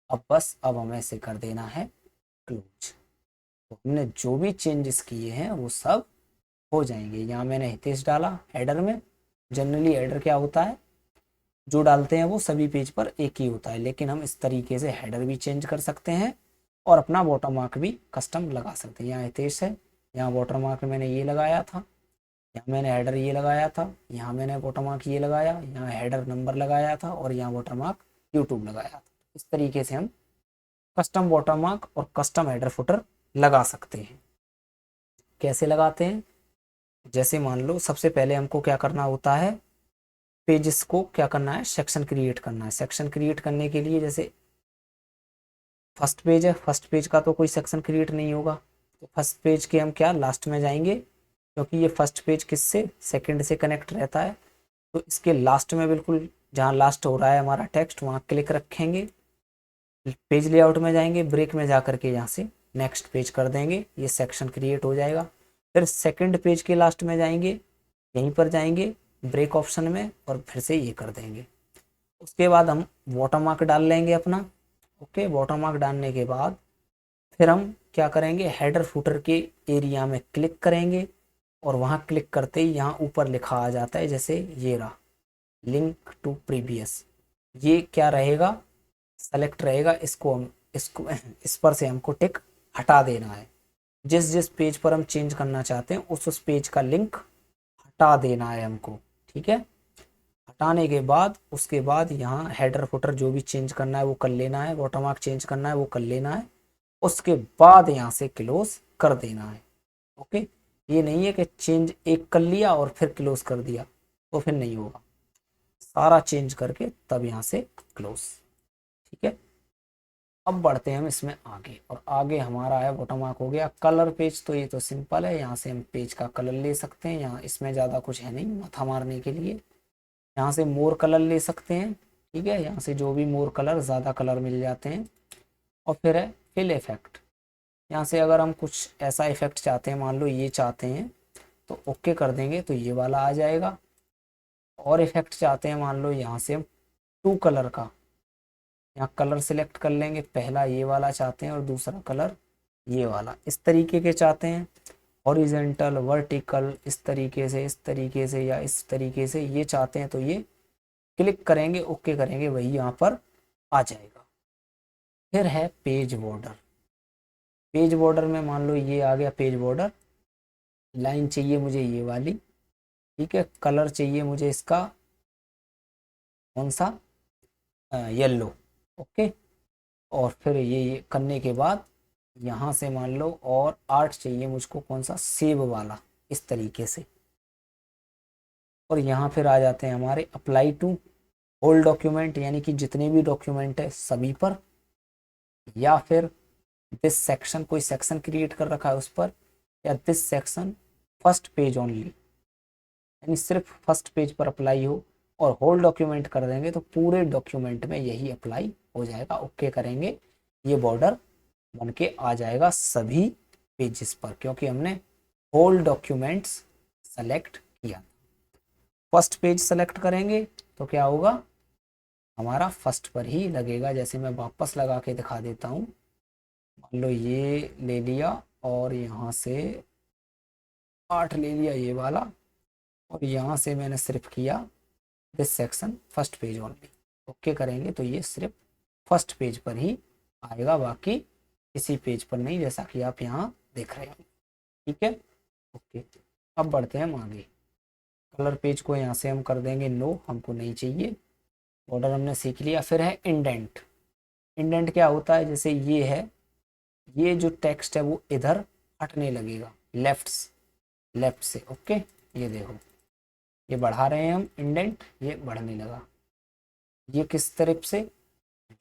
अब बस अब हमें इसे कर देना है क्लोज। तो हमने जो भी चेंजेस किए हैं वो सब हो जाएंगे। यहाँ मैंने हितेश डाला हेडर में। जनरली हेडर क्या होता है, जो डालते हैं वो सभी पेज पर एक ही होता है, लेकिन हम इस तरीके से हेडर भी चेंज कर सकते हैं और अपना वाटरमार्क भी कस्टम लगा सकते हैं। यहाँ हितेश है, यहाँ वाटरमार्क मैंने ये लगाया था, यहाँ मैंने हेडर ये लगाया था, यहाँ मैंने वाटरमार्क ये लगाया, यहाँ हेडर नंबर लगाया था और यहाँ वाटरमार्क यूट्यूब लगाया था। इस तरीके से हम कस्टम वाटरमार्क और कस्टम हेडर फुटर लगा सकते हैं। कैसे लगाते हैं, जैसे मान लो सबसे पहले हमको क्या करना होता है, पेजेस को क्या करना है, सेक्शन क्रिएट करना है। सेक्शन क्रिएट करने के लिए जैसे फर्स्ट पेज है, फर्स्ट पेज का तो कोई सेक्शन क्रिएट नहीं होगा, तो फर्स्ट पेज के हम क्या लास्ट में जाएंगे, क्योंकि ये फर्स्ट पेज किससे, सेकंड से कनेक्ट रहता है। तो इसके लास्ट में बिल्कुल जहाँ लास्ट हो रहा है हमारा टेक्स्ट, वहाँ क्लिक रखेंगे, पेज लेआउट में जाएंगे, ब्रेक में जा करके यहाँ से नेक्स्ट पेज कर देंगे, ये सेक्शन क्रिएट हो जाएगा। फिर सेकंड पेज के लास्ट में जाएंगे, यहीं पर जाएंगे ब्रेक ऑप्शन में और फिर से ये कर देंगे। उसके बाद हम वाटरमार्क डाल लेंगे अपना, ओके। वाटरमार्क डालने के बाद फिर हम क्या करेंगे, हेडर फुटर के एरिया में क्लिक करेंगे और वहाँ क्लिक करते ही यहाँ ऊपर लिखा आ जाता है, जैसे ये रहा लिंक टू प्रीवियस, ये क्या रहेगा, सेलेक्ट रहेगा। इसको हम इसको इस पर से हमको टिक हटा देना है। जिस जिस पेज पर हम चेंज करना चाहते हैं उस पेज का लिंक हटा देना है हमको, ठीक है। हटाने के बाद उसके बाद यहाँ हेडर फुटर जो भी चेंज करना है वो कर लेना है, वाटरमार्क चेंज करना है वो कर लेना है। उसके बाद यहाँ से क्लोज कर देना है, ओके। ये नहीं है कि चेंज एक कर लिया और फिर क्लोज कर दिया, तो फिर नहीं होगा, सारा चेंज करके तब यहाँ से क्लोज, ठीक है। अब बढ़ते हैं हम इसमें आगे, और आगे हमारा है वाटरमार्क हो गया। कलर पेज, तो ये तो सिंपल है, यहाँ से हम पेज का कलर ले सकते हैं, यहाँ इसमें ज़्यादा कुछ है नहीं माथा मारने के लिए। यहाँ से मोर कलर ले सकते हैं, ठीक है, यहाँ से जो भी मोर कलर, ज़्यादा कलर मिल जाते हैं। और फिर है फिल इफेक्ट, यहाँ से अगर हम कुछ ऐसा इफेक्ट चाहते हैं, मान लो ये चाहते हैं तो ओके कर देंगे तो ये वाला आ जाएगा। और इफेक्ट चाहते हैं, मान लो यहाँ से हम 2 कलर का, यहाँ कलर सिलेक्ट कर लेंगे, पहला ये वाला चाहते हैं और दूसरा कलर ये वाला, इस तरीके के चाहते हैं हॉरिजेंटल, वर्टिकल, इस तरीके से, इस तरीके से या इस तरीके से ये चाहते हैं तो ये क्लिक करेंगे, ओके करेंगे, वही यहाँ पर आ जाएगा। फिर है पेज बॉर्डर। पेज बॉर्डर में मान लो ये आ गया पेज बॉर्डर। लाइन चाहिए मुझे ये वाली, ठीक है। कलर चाहिए मुझे इसका कौन सा, येलो, ओके। और फिर ये करने के बाद यहाँ से मान लो और आर्ट चाहिए मुझको कौन सा, सेव वाला, इस तरीके से। और यहाँ फिर आ जाते हैं हमारे अप्लाई टू होल डॉक्यूमेंट, यानी कि जितने भी डॉक्यूमेंट है सभी पर, या फिर दिस सेक्शन, कोई सेक्शन क्रिएट कर रखा है उस पर, या this section first page only, यानी सिर्फ फर्स्ट पेज पर अप्लाई हो। और होल डॉक्यूमेंट कर देंगे तो पूरे डॉक्यूमेंट में यही अप्लाई हो जाएगा, ओके करेंगे, ये बॉर्डर बन के आ जाएगा सभी पेजेस पर, क्योंकि हमने होल डॉक्यूमेंट्स सेलेक्ट किया। फर्स्ट पेज सेलेक्ट करेंगे तो क्या होगा, हमारा फर्स्ट पर ही लगेगा। जैसे मैं वापस लगा के दिखा देता हूँ, मान लो ये ले लिया और यहाँ से 8 ले लिया ये वाला, और यहाँ से मैंने सिर्फ किया this section first page only, okay करेंगे तो ये सिर्फ फर्स्ट पेज पर ही आएगा, बाकी किसी पेज पर नहीं, जैसा कि आप यहाँ देख रहे हैं, ठीक है, ओके। अब बढ़ते हैं हम आगे। कलर पेज को यहाँ से हम कर देंगे नो, हमको नहीं चाहिए। बॉर्डर हमने सीख लिया। फिर है इंडेंट। इंडेंट क्या होता है, जैसे ये है, ये जो टेक्स्ट है वो इधर हटने लगेगा, लेफ्ट से, ओके। ये देखो, ये बढ़ा रहे हैं हम इंडेंट, ये बढ़ने लगा। ये किस तरफ से,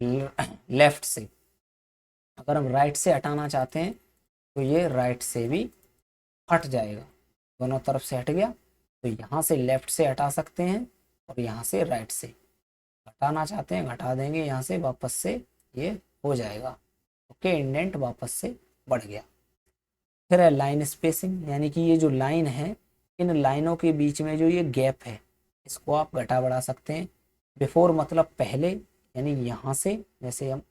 लेफ्ट से। अगर हम राइट से हटाना चाहते हैं तो ये राइट से भी हट जाएगा, दोनों तरफ से हट गया। तो यहाँ से लेफ्ट से हटा सकते हैं और यहाँ से राइट से घटाना चाहते हैं, घटा देंगे यहाँ से, वापस से ये हो जाएगा, ओके। इंडेंट वापस से बढ़ गया। फिर है लाइन स्पेसिंग, यानी कि ये जो लाइन है, इन लाइनों के बीच में जो ये गैप है, इसको आप घटा बढ़ा सकते हैं। बिफोर मतलब पहले, यानी यहाँ से जैसे हम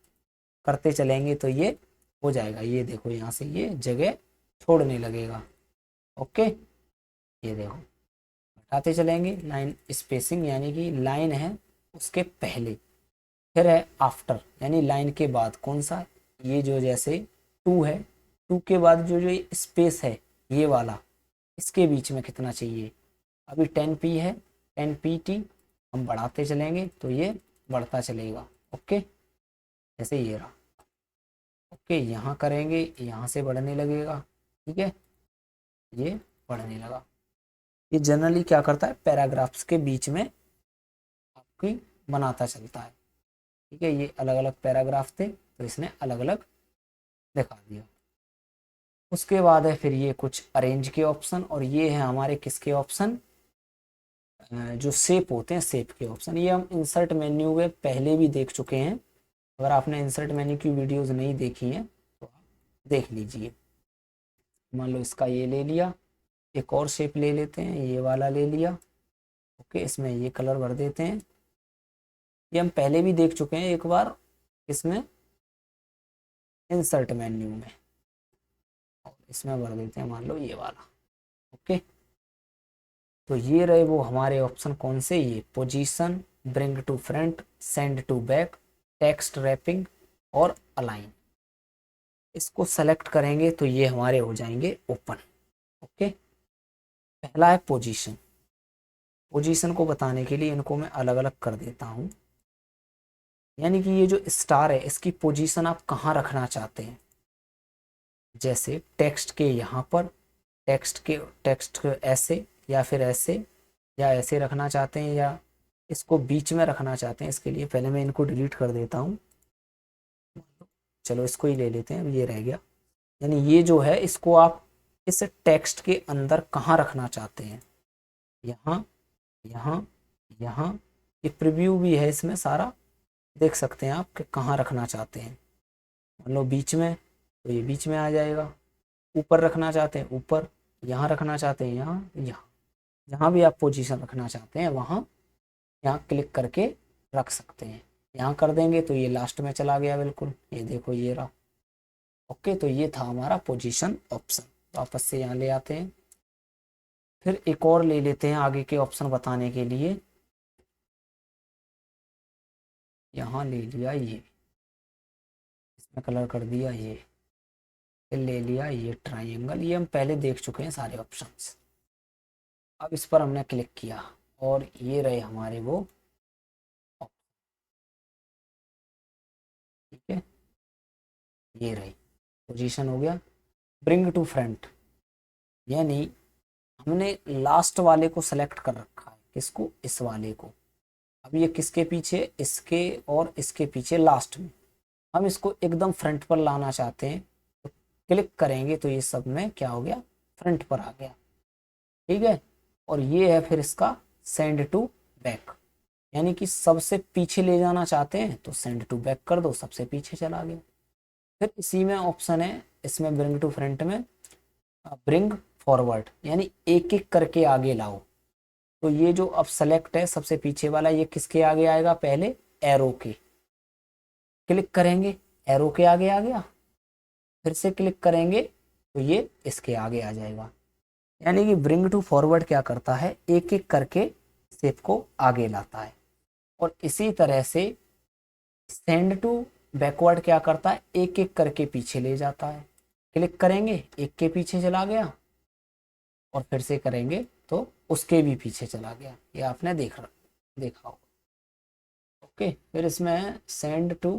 करते चलेंगे तो ये हो जाएगा, ये देखो यहाँ से ये जगह छोड़ने लगेगा, ओके। ये देखो घटाते चलेंगे, लाइन स्पेसिंग यानी कि लाइन है उसके पहले। फिर है आफ्टर, यानी लाइन के बाद कौन सा, ये जो जैसे 2 है, 2 के बाद जो जो स्पेस है ये वाला, इसके बीच में कितना चाहिए। अभी 10p है, 10pt हम बढ़ाते चलेंगे तो ये बढ़ता चलेगा, ओके। जैसे ये रहा, ओके। यहाँ करेंगे, यहाँ से बढ़ने लगेगा, ठीक है, ये बढ़ने लगा। ये जनरली क्या करता है, पैराग्राफ्स के बीच में आपकी बनाता चलता है, ठीक है। ये अलग अलग पैराग्राफ थे तो इसने अलग अलग दिखा दिया। उसके बाद है फिर ये कुछ अरेंज के ऑप्शन, और ये है हमारे किसके ऑप्शन, जो शेप होते हैं, शेप के ऑप्शन। ये हम इंसर्ट मेन्यू में पहले भी देख चुके हैं, अगर आपने इंसर्ट मेन्यू की वीडियोस नहीं देखी हैं तो आप देख लीजिए। मान लो इसका ये ले लिया, एक और शेप ले लेते हैं, ये वाला ले लिया, ओके। इसमें ये कलर भर देते हैं, ये हम पहले भी देख चुके हैं एक बार, इसमें इंसर्ट मेन्यू में, और इसमें भर देते हैं मान लो ये वाला, ओके। तो ये रहे वो हमारे ऑप्शन, कौन से, ये position, bring to front, send to back, text wrapping और अलाइन। इसको सेलेक्ट करेंगे तो ये हमारे हो जाएंगे ओपन, ओके। पहला है पोजीशन। पोजीशन को बताने के लिए इनको मैं अलग अलग कर देता हूँ, यानी कि ये जो स्टार है इसकी पोजीशन आप कहाँ रखना चाहते हैं। जैसे टेक्स्ट के यहाँ पर, टेक्स्ट ऐसे, या फिर ऐसे, या ऐसे रखना चाहते हैं, या इसको बीच में रखना चाहते हैं। इसके लिए पहले मैं इनको डिलीट कर देता हूँ, चलो इसको ही ले लेते हैं, ये रह गया। यानी ये जो है इसको आप इस टेक्स्ट के अंदर कहाँ रखना चाहते हैं, यहाँ, यहाँ, यहाँ। ये प्रीव्यू भी है इसमें सारा, देख सकते हैं आप कि कहाँ रखना चाहते हैं। मान लो बीच में तो ये बीच में आ जाएगा, ऊपर रखना चाहते हैं ऊपर, यहाँ रखना चाहते हैं यहाँ, यहाँ, जहाँ भी आप पोजीशन रखना चाहते हैं वहाँ यहाँ क्लिक करके रख सकते हैं। यहाँ कर देंगे तो ये लास्ट में चला गया बिल्कुल, ये देखो ये रहा, ओके। तो ये था हमारा पोजीशन ऑप्शन। वापस से यहाँ ले आते हैं, फिर एक और ले लेते हैं आगे के ऑप्शन बताने के लिए। यहाँ ले लिया ये, इसमें कलर कर दिया ये, फिर ले लिया ये ट्राइंगल, ये हम पहले देख चुके हैं सारे ऑप्शंस। अब इस पर हमने क्लिक किया और ये रहे हमारे वो, ठीक है, ये रही पोजीशन हो गया। ब्रिंग टू फ्रंट, यानी हमने लास्ट वाले को सेलेक्ट कर रखा है, किसको, इस वाले को। अब ये किसके पीछे, इसके और इसके पीछे लास्ट में, हम इसको एकदम फ्रंट पर लाना चाहते हैं, तो क्लिक करेंगे तो ये सब में क्या हो गया, फ्रंट पर आ गया, ठीक है। और ये है फिर इसका सेंड टू बैक, यानी कि सबसे पीछे ले जाना चाहते हैं तो सेंड टू बैक कर दो, सबसे पीछे चला गया। फिर इसी में ऑप्शन है इसमें ब्रिंग टू फ्रंट में, ब्रिंग फॉरवर्ड, यानी एक एक करके आगे लाओ। तो ये जो अब सेलेक्ट है सबसे पीछे वाला, ये किसके आगे आएगा, पहले एरो के, क्लिक करेंगे एरो के आगे आ गया, फिर से क्लिक करेंगे तो ये इसके आगे आ जाएगा। यानी कि ब्रिंग टू फॉरवर्ड क्या करता है, एक एक करके शेप को आगे लाता है। और इसी तरह से सेंड टू बैकवर्ड क्या करता है, एक एक करके पीछे ले जाता है, क्लिक करेंगे एक के पीछे चला गया, और फिर से करेंगे तो उसके भी पीछे चला गया। ये आपने देखा होगा, ओके। फिर इसमें send to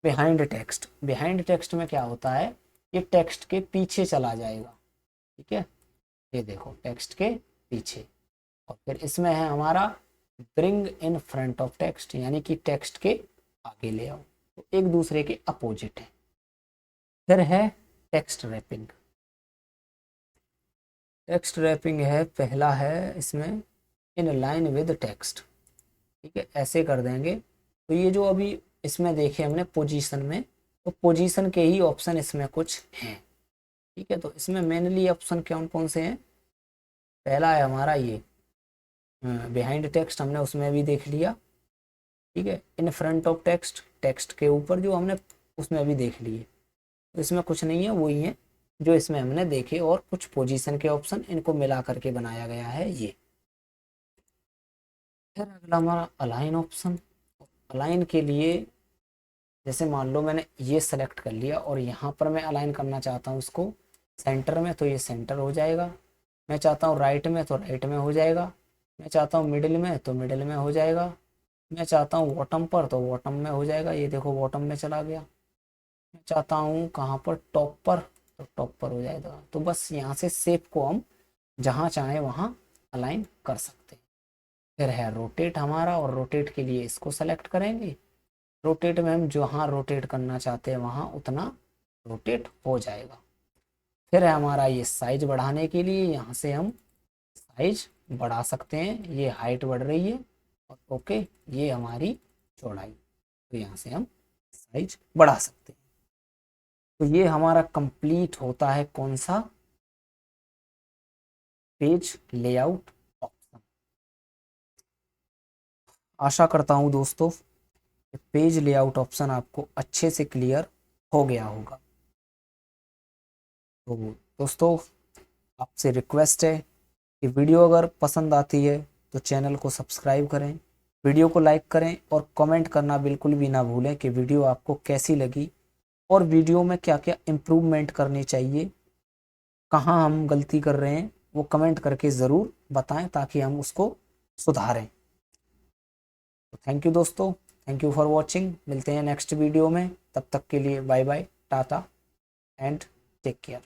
behind text, behind text में क्या होता है, ये टेक्स्ट के पीछे चला जाएगा, ठीक है, ये देखो टेक्स्ट के पीछे। और फिर इसमें है हमारा bring in front of text, यानी कि टेक्स्ट के आगे ले आओ, तो एक दूसरे के अपोजिट है। फिर है टेक्स्ट रैपिंग, टेक्स्ट रैपिंग है पहला है इसमें, इन लाइन विद टेक्स्ट, ठीक है, ऐसे कर देंगे। तो ये जो अभी इसमें देखे हमने पोजीशन में, तो पोजीशन के ही ऑप्शन इसमें कुछ हैं, ठीक है। तो इसमें मेनली ऑप्शन कौन कौन से हैं, पहला है हमारा ये बिहाइंड टेक्स्ट, हमने उसमें भी देख लिया, ठीक है। In front of text, text के ऊपर जो हमने उसमें भी देख लिए, तो इसमें कुछ नहीं है, वही है जो इसमें हमने देखे, और कुछ पोजीशन के ऑप्शन, इनको मिला करके बनाया गया है ये। फिर अगला हमारा अलाइन ऑप्शन, अलाइन के लिए जैसे मान लो मैंने ये सेलेक्ट कर लिया और यहाँ पर मैं अलाइन करना चाहता हूँ इसको सेंटर में, तो ये सेंटर हो जाएगा। मैं चाहता हूँ राइट में तो राइट में हो जाएगा, मैं चाहता हूँ मिडिल में तो मिडिल में हो जाएगा, मैं चाहता हूँ बॉटम पर तो बॉटम में हो जाएगा, ये देखो बॉटम में चला गया। मैं चाहता हूँ कहाँ पर, टॉप पर, तो टॉप पर हो जाएगा। तो बस यहाँ से शेप को हम जहाँ चाहें वहाँ अलाइन कर सकते हैं। फिर है रोटेट हमारा, और रोटेट के लिए इसको सेलेक्ट करेंगे, रोटेट में हम जहाँ रोटेट करना चाहते हैं वहाँ उतना रोटेट हो जाएगा। फिर है हमारा ये साइज बढ़ाने के लिए, यहाँ से हम साइज बढ़ा सकते हैं, ये हाइट बढ़ रही है, और ओके ये हमारी चौड़ाई, तो यहाँ से हम साइज बढ़ा सकते हैं। तो ये हमारा कंप्लीट होता है कौन सा, पेज लेआउट ऑप्शन। आशा करता हूँ दोस्तों पेज लेआउट ऑप्शन आपको अच्छे से क्लियर हो गया होगा। तो दोस्तों आपसे रिक्वेस्ट है कि वीडियो अगर पसंद आती है तो चैनल को सब्सक्राइब करें, वीडियो को लाइक करें, और कमेंट करना बिल्कुल भी ना भूलें कि वीडियो आपको कैसी लगी, और वीडियो में क्या क्या इम्प्रूवमेंट करनी चाहिए, कहाँ हम गलती कर रहे हैं, वो कमेंट करके ज़रूर बताएं ताकि हम उसको सुधारें। तो थैंक यू दोस्तों, थैंक यू फॉर वॉचिंग, मिलते हैं नेक्स्ट वीडियो में, तब तक के लिए bye bye, tata and take care.